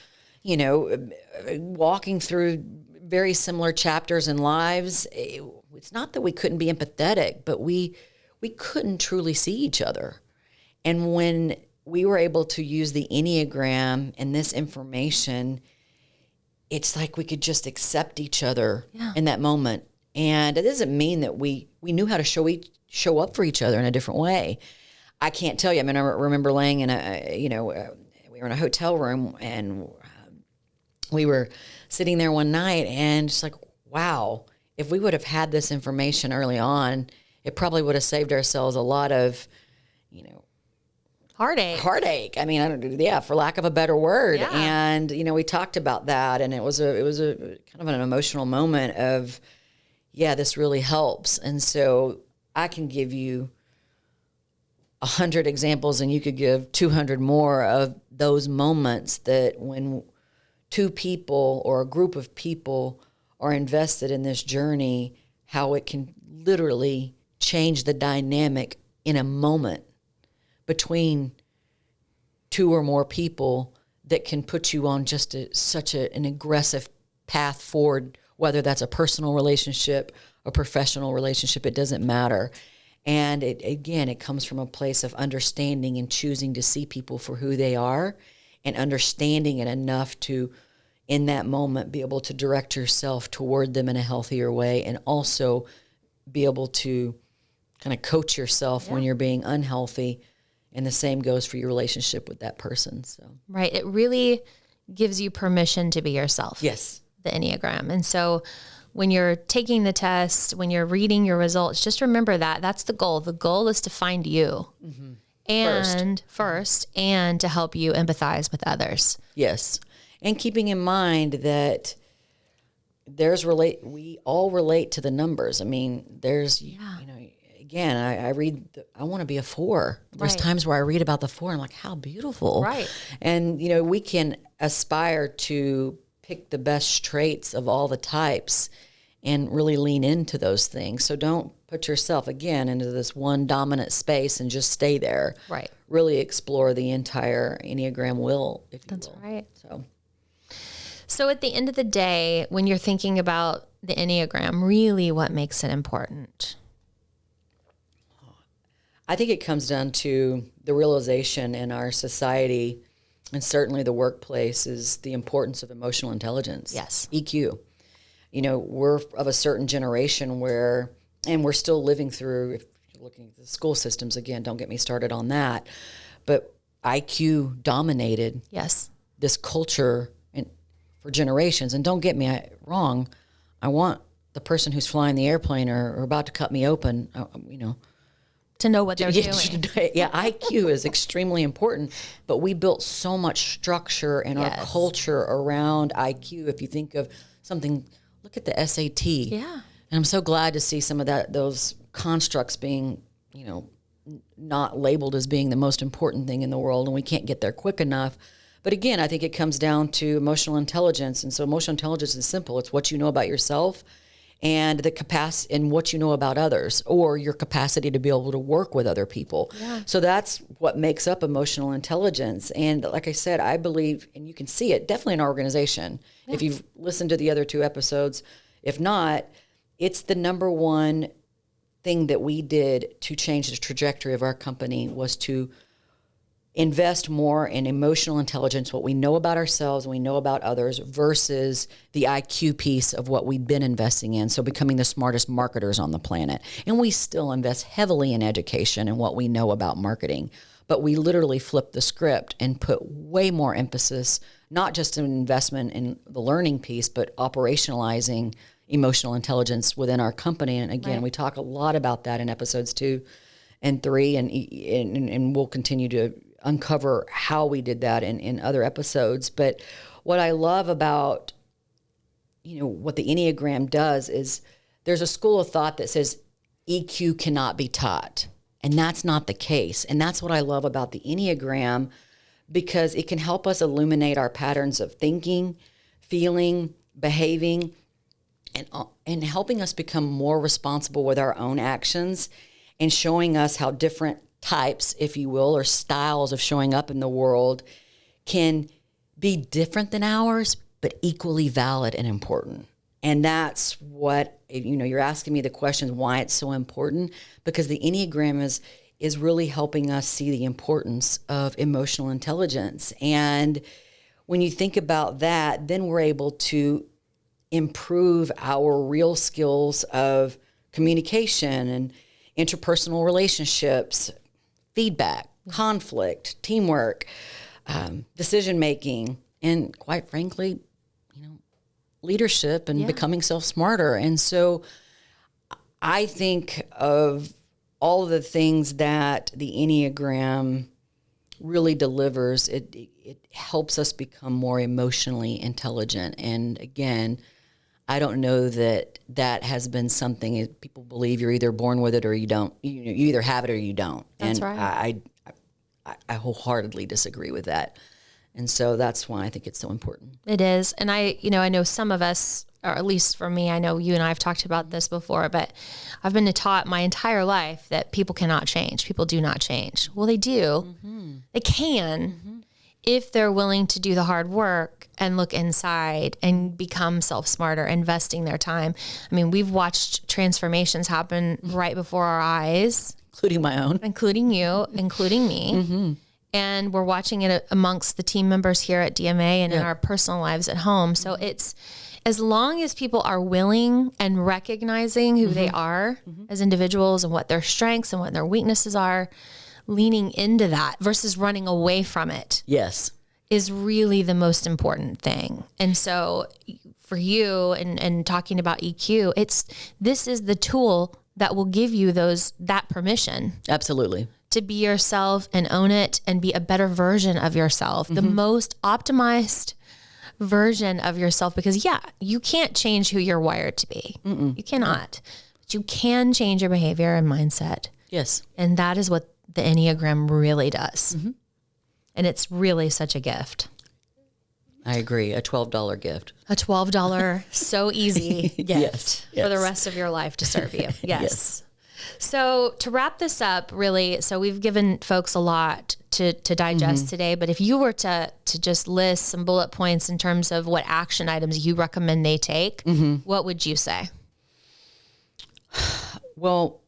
walking through very similar chapters in lives. It's not that we couldn't be empathetic, but we couldn't truly see each other. And when we were able to use the Enneagram and this information, it's like we could just accept each other in that moment. And it doesn't mean that we knew how to show up for each other in a different way. I can't tell you. I mean, I remember laying in we were in a hotel room and we were sitting there one night and just like, wow, if we would have had this information early on, it probably would have saved ourselves a lot of, heartache. I mean, for lack of a better word. Yeah. And, we talked about that and it was a kind of an emotional moment of, this really helps. And so I can give you 100 examples and you could give 200 more of those moments that when two people or a group of people are invested in this journey, how it can literally change the dynamic in a moment between two or more people that can put you on just an aggressive path forward, whether that's a personal relationship, a professional relationship, it doesn't matter. And it comes from a place of understanding and choosing to see people for who they are and understanding it enough to in that moment, be able to direct yourself toward them in a healthier way, and also be able to kind of coach yourself when you're being unhealthy. And the same goes for your relationship with that person. So Right. It really gives you permission to be yourself. yes, the Enneagram. And so when you're taking the test, when you're reading your results, just remember that that's the goal. The goal is to find you and first, and to help you empathize with others. yes. And keeping in mind that we all relate to the numbers. I mean, there's, again, I want to be a 4. There's Right. times where I read about the 4 and I'm like, how beautiful. Right. And, we can aspire to pick the best traits of all the types and really lean into those things. So don't put yourself, again, into this one dominant space and just stay there. Right. Really explore the entire Enneagram wheel, if you That's will. right. So at the end of the day, when you're thinking about the Enneagram, really what makes it important? I think it comes down to the realization in our society, and certainly the workplace, is the importance of emotional intelligence. Yes. EQ. We're of a certain generation and we're still living through, if you're looking at the school systems, again, don't get me started on that, but IQ dominated Yes. this culture for generations. And don't get me wrong, I want the person who's flying the airplane or about to cut me open, To know what they're doing. Yeah, IQ is extremely important, but we built so much structure in our culture around IQ. If you think of something, look at the SAT. Yeah. And I'm so glad to see some of those constructs being, not labeled as being the most important thing in the world, and we can't get there quick enough. But again, I think it comes down to emotional intelligence. And so emotional intelligence is simple. It's what you know about yourself and the capacity and what you know about others, or your capacity to be able to work with other people. Yeah. So that's what makes up emotional intelligence. And like I said, I believe, and you can see it definitely in our organization. If you've listened to the other 2 episodes, if not, it's the number one thing that we did to change the trajectory of our company was to invest more in emotional intelligence, what we know about ourselves and we know about others, versus the IQ piece of what we've been investing in. So becoming the smartest marketers on the planet. And we still invest heavily in education and what we know about marketing. But we literally flipped the script and put way more emphasis, not just an investment in the learning piece, but operationalizing emotional intelligence within our company. And again, we talk a lot about that in episodes 2 and 3, and we'll continue to uncover how we did that in other episodes. But what I love about, what the Enneagram does is there's a school of thought that says EQ cannot be taught. And that's not the case. And that's what I love about the Enneagram, because it can help us illuminate our patterns of thinking, feeling, behaving, and helping us become more responsible with our own actions, and showing us how different types, if you will, or styles of showing up in the world can be different than ours, but equally valid and important. And that's what, you're asking me the question, why it's so important, because the Enneagram is really helping us see the importance of emotional intelligence. And when you think about that, then we're able to improve our real skills of communication and interpersonal relationships, feedback, conflict, teamwork, decision-making, and quite frankly, leadership and becoming self-smarter. And so I think of all of the things that the Enneagram really delivers. It helps us become more emotionally intelligent. And again, I don't know that has been something people believe you're either born with it or you don't. You either have it or you don't. That's and right. I wholeheartedly disagree with that. And so that's why I think it's so important. It is. And I know some of us, or at least for me, I know you and I have talked about this before, but I've been taught my entire life that people cannot change. People do not change. Well, they do. Mm-hmm. They can if they're willing to do the hard work and look inside and become self-smarter, investing their time. I mean, we've watched transformations happen right before our eyes. Including my own. Including you, including me. Mm-hmm. and we're watching it amongst the team members here at DMA and in our personal lives at home. So it's, as long as people are willing and recognizing who they are as individuals and what their strengths and what their weaknesses are, leaning into that versus running away from it. Yes. Is really the most important thing. And so for you and talking about EQ, this is the tool that will give you that permission. Absolutely. To be yourself and own it and be a better version of yourself, the most optimized version of yourself, because you can't change who you're wired to be. You cannot, but you can change your behavior and mindset. Yes. And that is what the Enneagram really does. And it's really such a gift. I agree. A $12 gift. A $12 so easy gift for the rest of your life to serve you. Yes. So to wrap this up, really, so we've given folks a lot to digest today, but if you were to just list some bullet points in terms of what action items you recommend they take, what would you say? Well,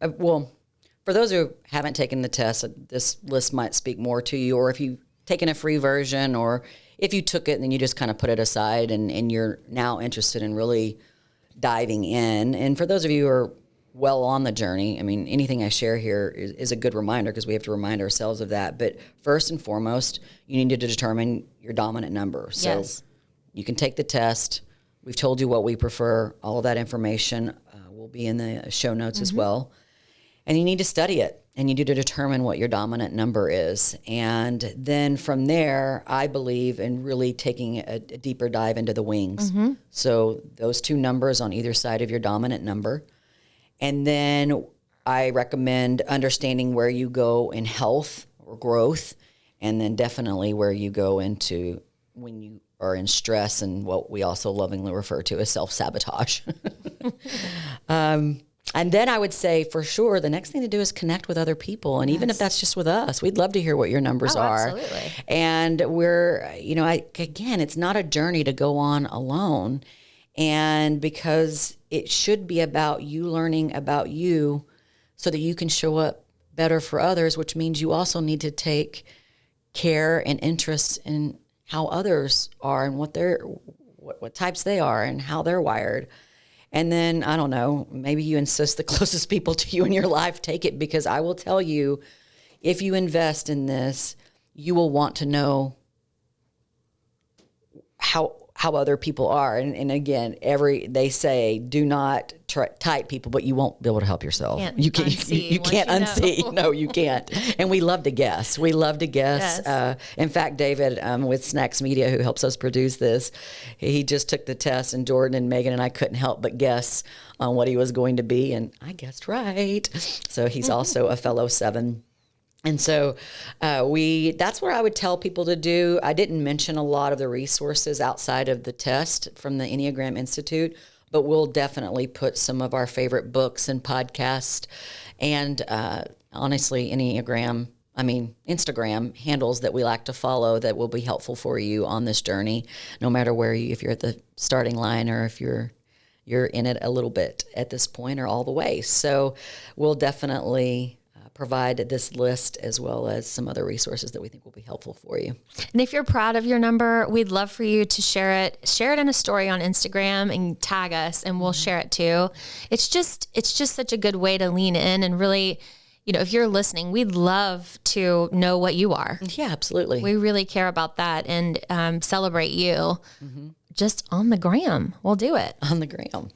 for those who haven't taken the test, this list might speak more to you, or if you've taken a free version, or if you took it and then you just kind of put it aside and you're now interested in really diving in. And for those of you who are well on the journey, I mean, anything I share here is a good reminder, because we have to remind ourselves of that. But first and foremost, you need to determine your dominant number. So you can take the test. We've told you what we prefer. All of that information will be in the show notes as well. And you need to study it, and you need to determine what your dominant number is. And then from there, I believe in really taking a deeper dive into the wings. So those two numbers on either side of your dominant number. And then I recommend understanding where you go in health or growth, and then definitely where you go into when you are in stress and what we also lovingly refer to as self-sabotage. And then I would say, for sure, the next thing to do is connect with other people. And even if that's just with us, we'd love to hear what your numbers are. Absolutely. And we're, again, it's not a journey to go on alone. And because it should be about you learning about you so that you can show up better for others, which means you also need to take care and interest in how others are and what types they are and how they're wired. And then, I don't know, maybe you insist the closest people to you in your life take it, because I will tell you, if you invest in this, you will want to know how other people are. And again, they say, do not type people, but you won't be able to help yourself. You can't unsee. No, you can't. And we love to guess. Yes. In fact, David with Snacks Media, who helps us produce this, he just took the test, and Jordan and Megan and I couldn't help but guess on what he was going to be. And I guessed right. So he's also a fellow 7. And so that's what I would tell people to do. I didn't mention a lot of the resources outside of the test from the Enneagram Institute, but we'll definitely put some of our favorite books and podcasts and honestly, Instagram handles that we like to follow that will be helpful for you on this journey, no matter if you're at the starting line or if you're in it a little bit at this point or all the way. So we'll definitely provide this list as well as some other resources that we think will be helpful for you. And if you're proud of your number, we'd love for you to share it in a story on Instagram and tag us, and we'll share it too. It's just such a good way to lean in and really, if you're listening, we'd love to know what you are. Yeah, absolutely. We really care about that and celebrate you. Just on the gram. We'll do it. On the gram.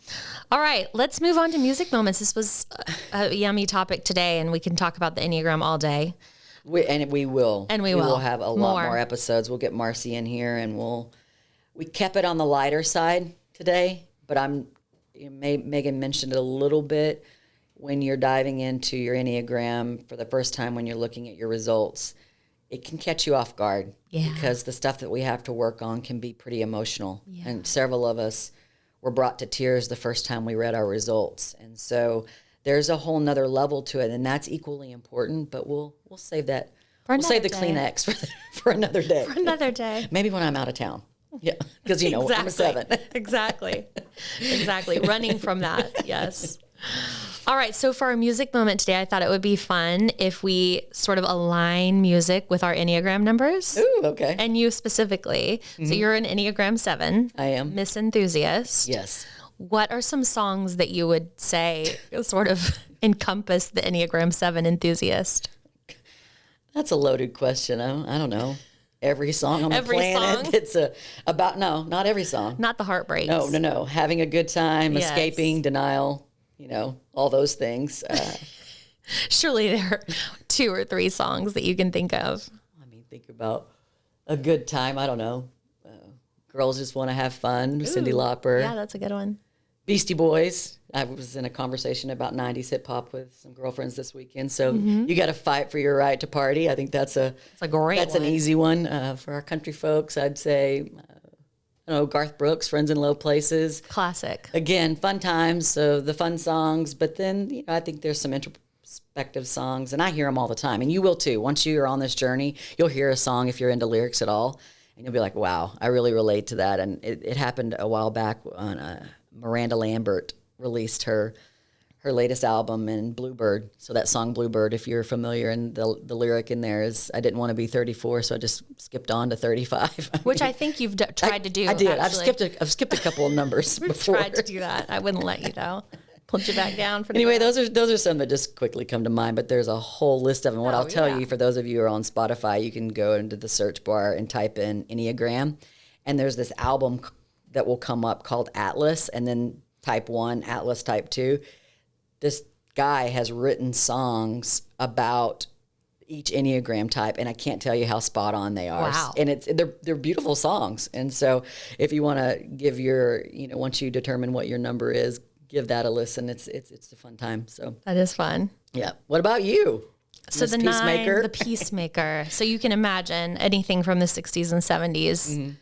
All right, let's move on to music moments. This was a yummy topic today, and we can talk about the Enneagram all day. We will. We will have a lot more episodes. We'll get Marcy in here, and we kept it on the lighter side today, but Megan mentioned it a little bit. When you're diving into your Enneagram for the first time, when you're looking at your results, it can catch you off guard because the stuff that we have to work on can be pretty emotional. Yeah. And several of us were brought to tears the first time we read our results. And so there's a whole nother level to it, and that's equally important, but we'll save that. We'll save the Kleenex for another day. For another day. Maybe when I'm out of town. Yeah, because, I'm a 7. Exactly. Running from that, yes. All right. So for our music moment today, I thought it would be fun if we sort of align music with our Enneagram numbers. Ooh, okay. And you specifically. So you're an Enneagram 7. I am. Miss Enthusiast. Yes. What are some songs that you would say sort of encompass the Enneagram 7 enthusiast? That's a loaded question. I don't know. Every song on the planet. Song? It's about, no, not every song. Not the heartbreaks. No. Having a good time, Yes. escaping, denial, all those things. Surely there are 2 or 3 songs that you can think of. Think about a good time. I don't know. Girls Just Want to Have Fun, Cyndi Lauper. Yeah, that's a good one. Beastie Boys. I was in a conversation about 90s hip hop with some girlfriends this weekend. So you got to fight for your right to party. I think that's an easy one for our country folks. I'd say, Garth Brooks, Friends in Low Places. Classic. Again, fun times. So the fun songs, but then, I think there's some introspective songs, and I hear them all the time. And you will too. Once you're on this journey, you'll hear a song if you're into lyrics at all. And you'll be like, wow, I really relate to that. And it happened a while back on Miranda Lambert released her latest album in Bluebird. So that song Bluebird, if you're familiar, and the lyric in there is, I didn't want to be 34, so I just skipped on to 35. Which I think you've tried to do. I did. Actually. I've skipped a couple of numbers before. Tried to do that. I wouldn't let you though. Pulled you back down. Anyway, those are some that just quickly come to mind, but there's a whole list of them. What I'll tell you, for those of you who are on Spotify, you can go into the search bar and type in Enneagram, and there's this album that will come up called Atlas, and then type 1, Atlas type 2. This guy has written songs about each Enneagram type, and I can't tell you how spot on they are. Wow. And they're beautiful songs. And so if you want to give your, once you determine what your number is, give that a listen. It's a fun time. So that is fun. Yeah. What about you? So the Peacemaker? 9, the Peacemaker. So you can imagine anything from the 60s and 70s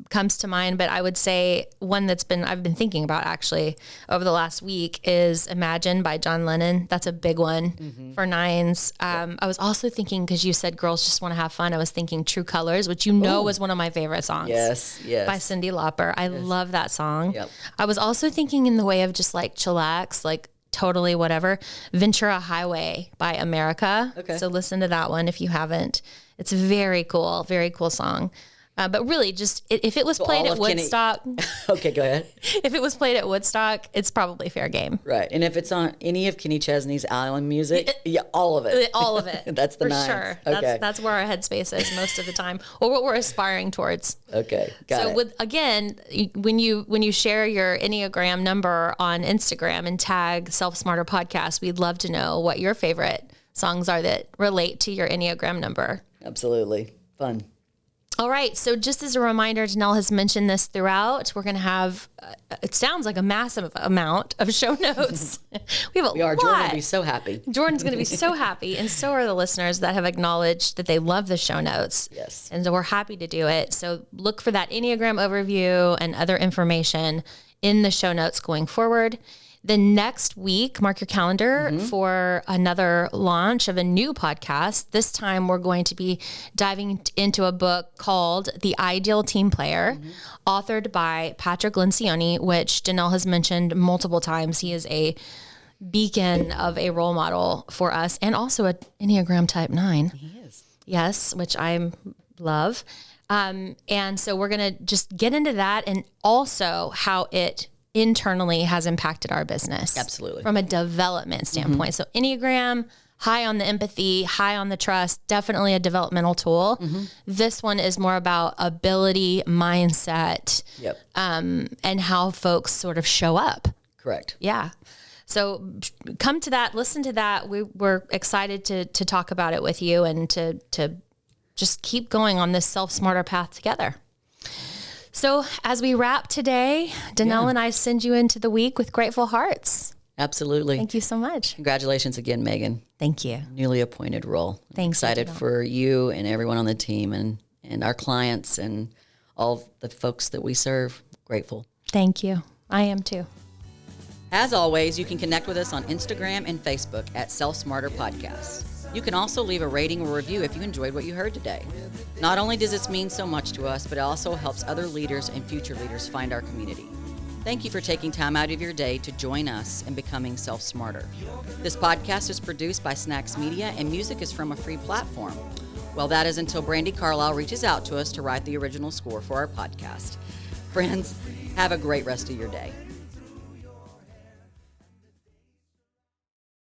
comes to mind. But I would say one I've been thinking about actually over the last week is Imagine by John Lennon. That's a big one for 9s. I was also thinking, because you said Girls Just Want to Have Fun, I was thinking True Colors, which was one of my favorite songs. Yes. By Cyndi Lauper. I love that song. Yep. I was also thinking in the way of just like chillax, like totally whatever. Ventura Highway by America. Okay. So listen to that one if you haven't. It's a very cool song. But really, just if it was played at Woodstock. Okay, go ahead. If it was played at Woodstock, it's probably fair game. Right. And if it's on any of Kenny Chesney's island music, all of it. All of it. That's the 9s. Sure. Okay. That's where our headspace is most of the time, or what we're aspiring towards. Okay, got it. When you share your Enneagram number on Instagram and tag Self Smarter Podcast, we'd love to know what your favorite songs are that relate to your Enneagram number. Absolutely. Fun. All right. So just as a reminder, Janelle has mentioned this throughout. We're going to have, it sounds like a massive amount of show notes. We are. Jordan will be so happy. Jordan's going to be so happy. And so are the listeners that have acknowledged that they love the show notes. Yes. And so we're happy to do it. So look for that Enneagram overview and other information in the show notes going forward. The next week, mark your calendar for another launch of a new podcast. This time we're going to be diving into a book called The Ideal Team Player, authored by Patrick Lencioni, which Janelle has mentioned multiple times. He is a beacon of a role model for us, and also an Enneagram Type 9. He is. Yes, which I love. And so we're going to just get into that, and also how it internally has impacted our business. Absolutely. From a development standpoint. So Enneagram, high on the empathy, high on the trust, definitely a developmental tool. This one is more about ability, mindset, and how folks sort of show up. Correct. Yeah. So come to that, listen to that. We're excited to talk about it with you and to just keep going on this self-smarter path together. So as we wrap today, Danelle and I send you into the week with grateful hearts. Absolutely. Thank you so much. Congratulations again, Megan. Thank you. Newly appointed role. Thanks. Excited for you and everyone on the team and our clients and all the folks that we serve. Grateful. Thank you. I am too. As always, you can connect with us on Instagram and Facebook at Self Smarter Podcasts. You can also leave a rating or review if you enjoyed what you heard today. Not only does this mean so much to us, but it also helps other leaders and future leaders find our community. Thank you for taking time out of your day to join us in becoming self-smarter. This podcast is produced by Snacks Media, and music is from a free platform. Well, that is until Brandy Carlisle reaches out to us to write the original score for our podcast. Friends, have a great rest of your day.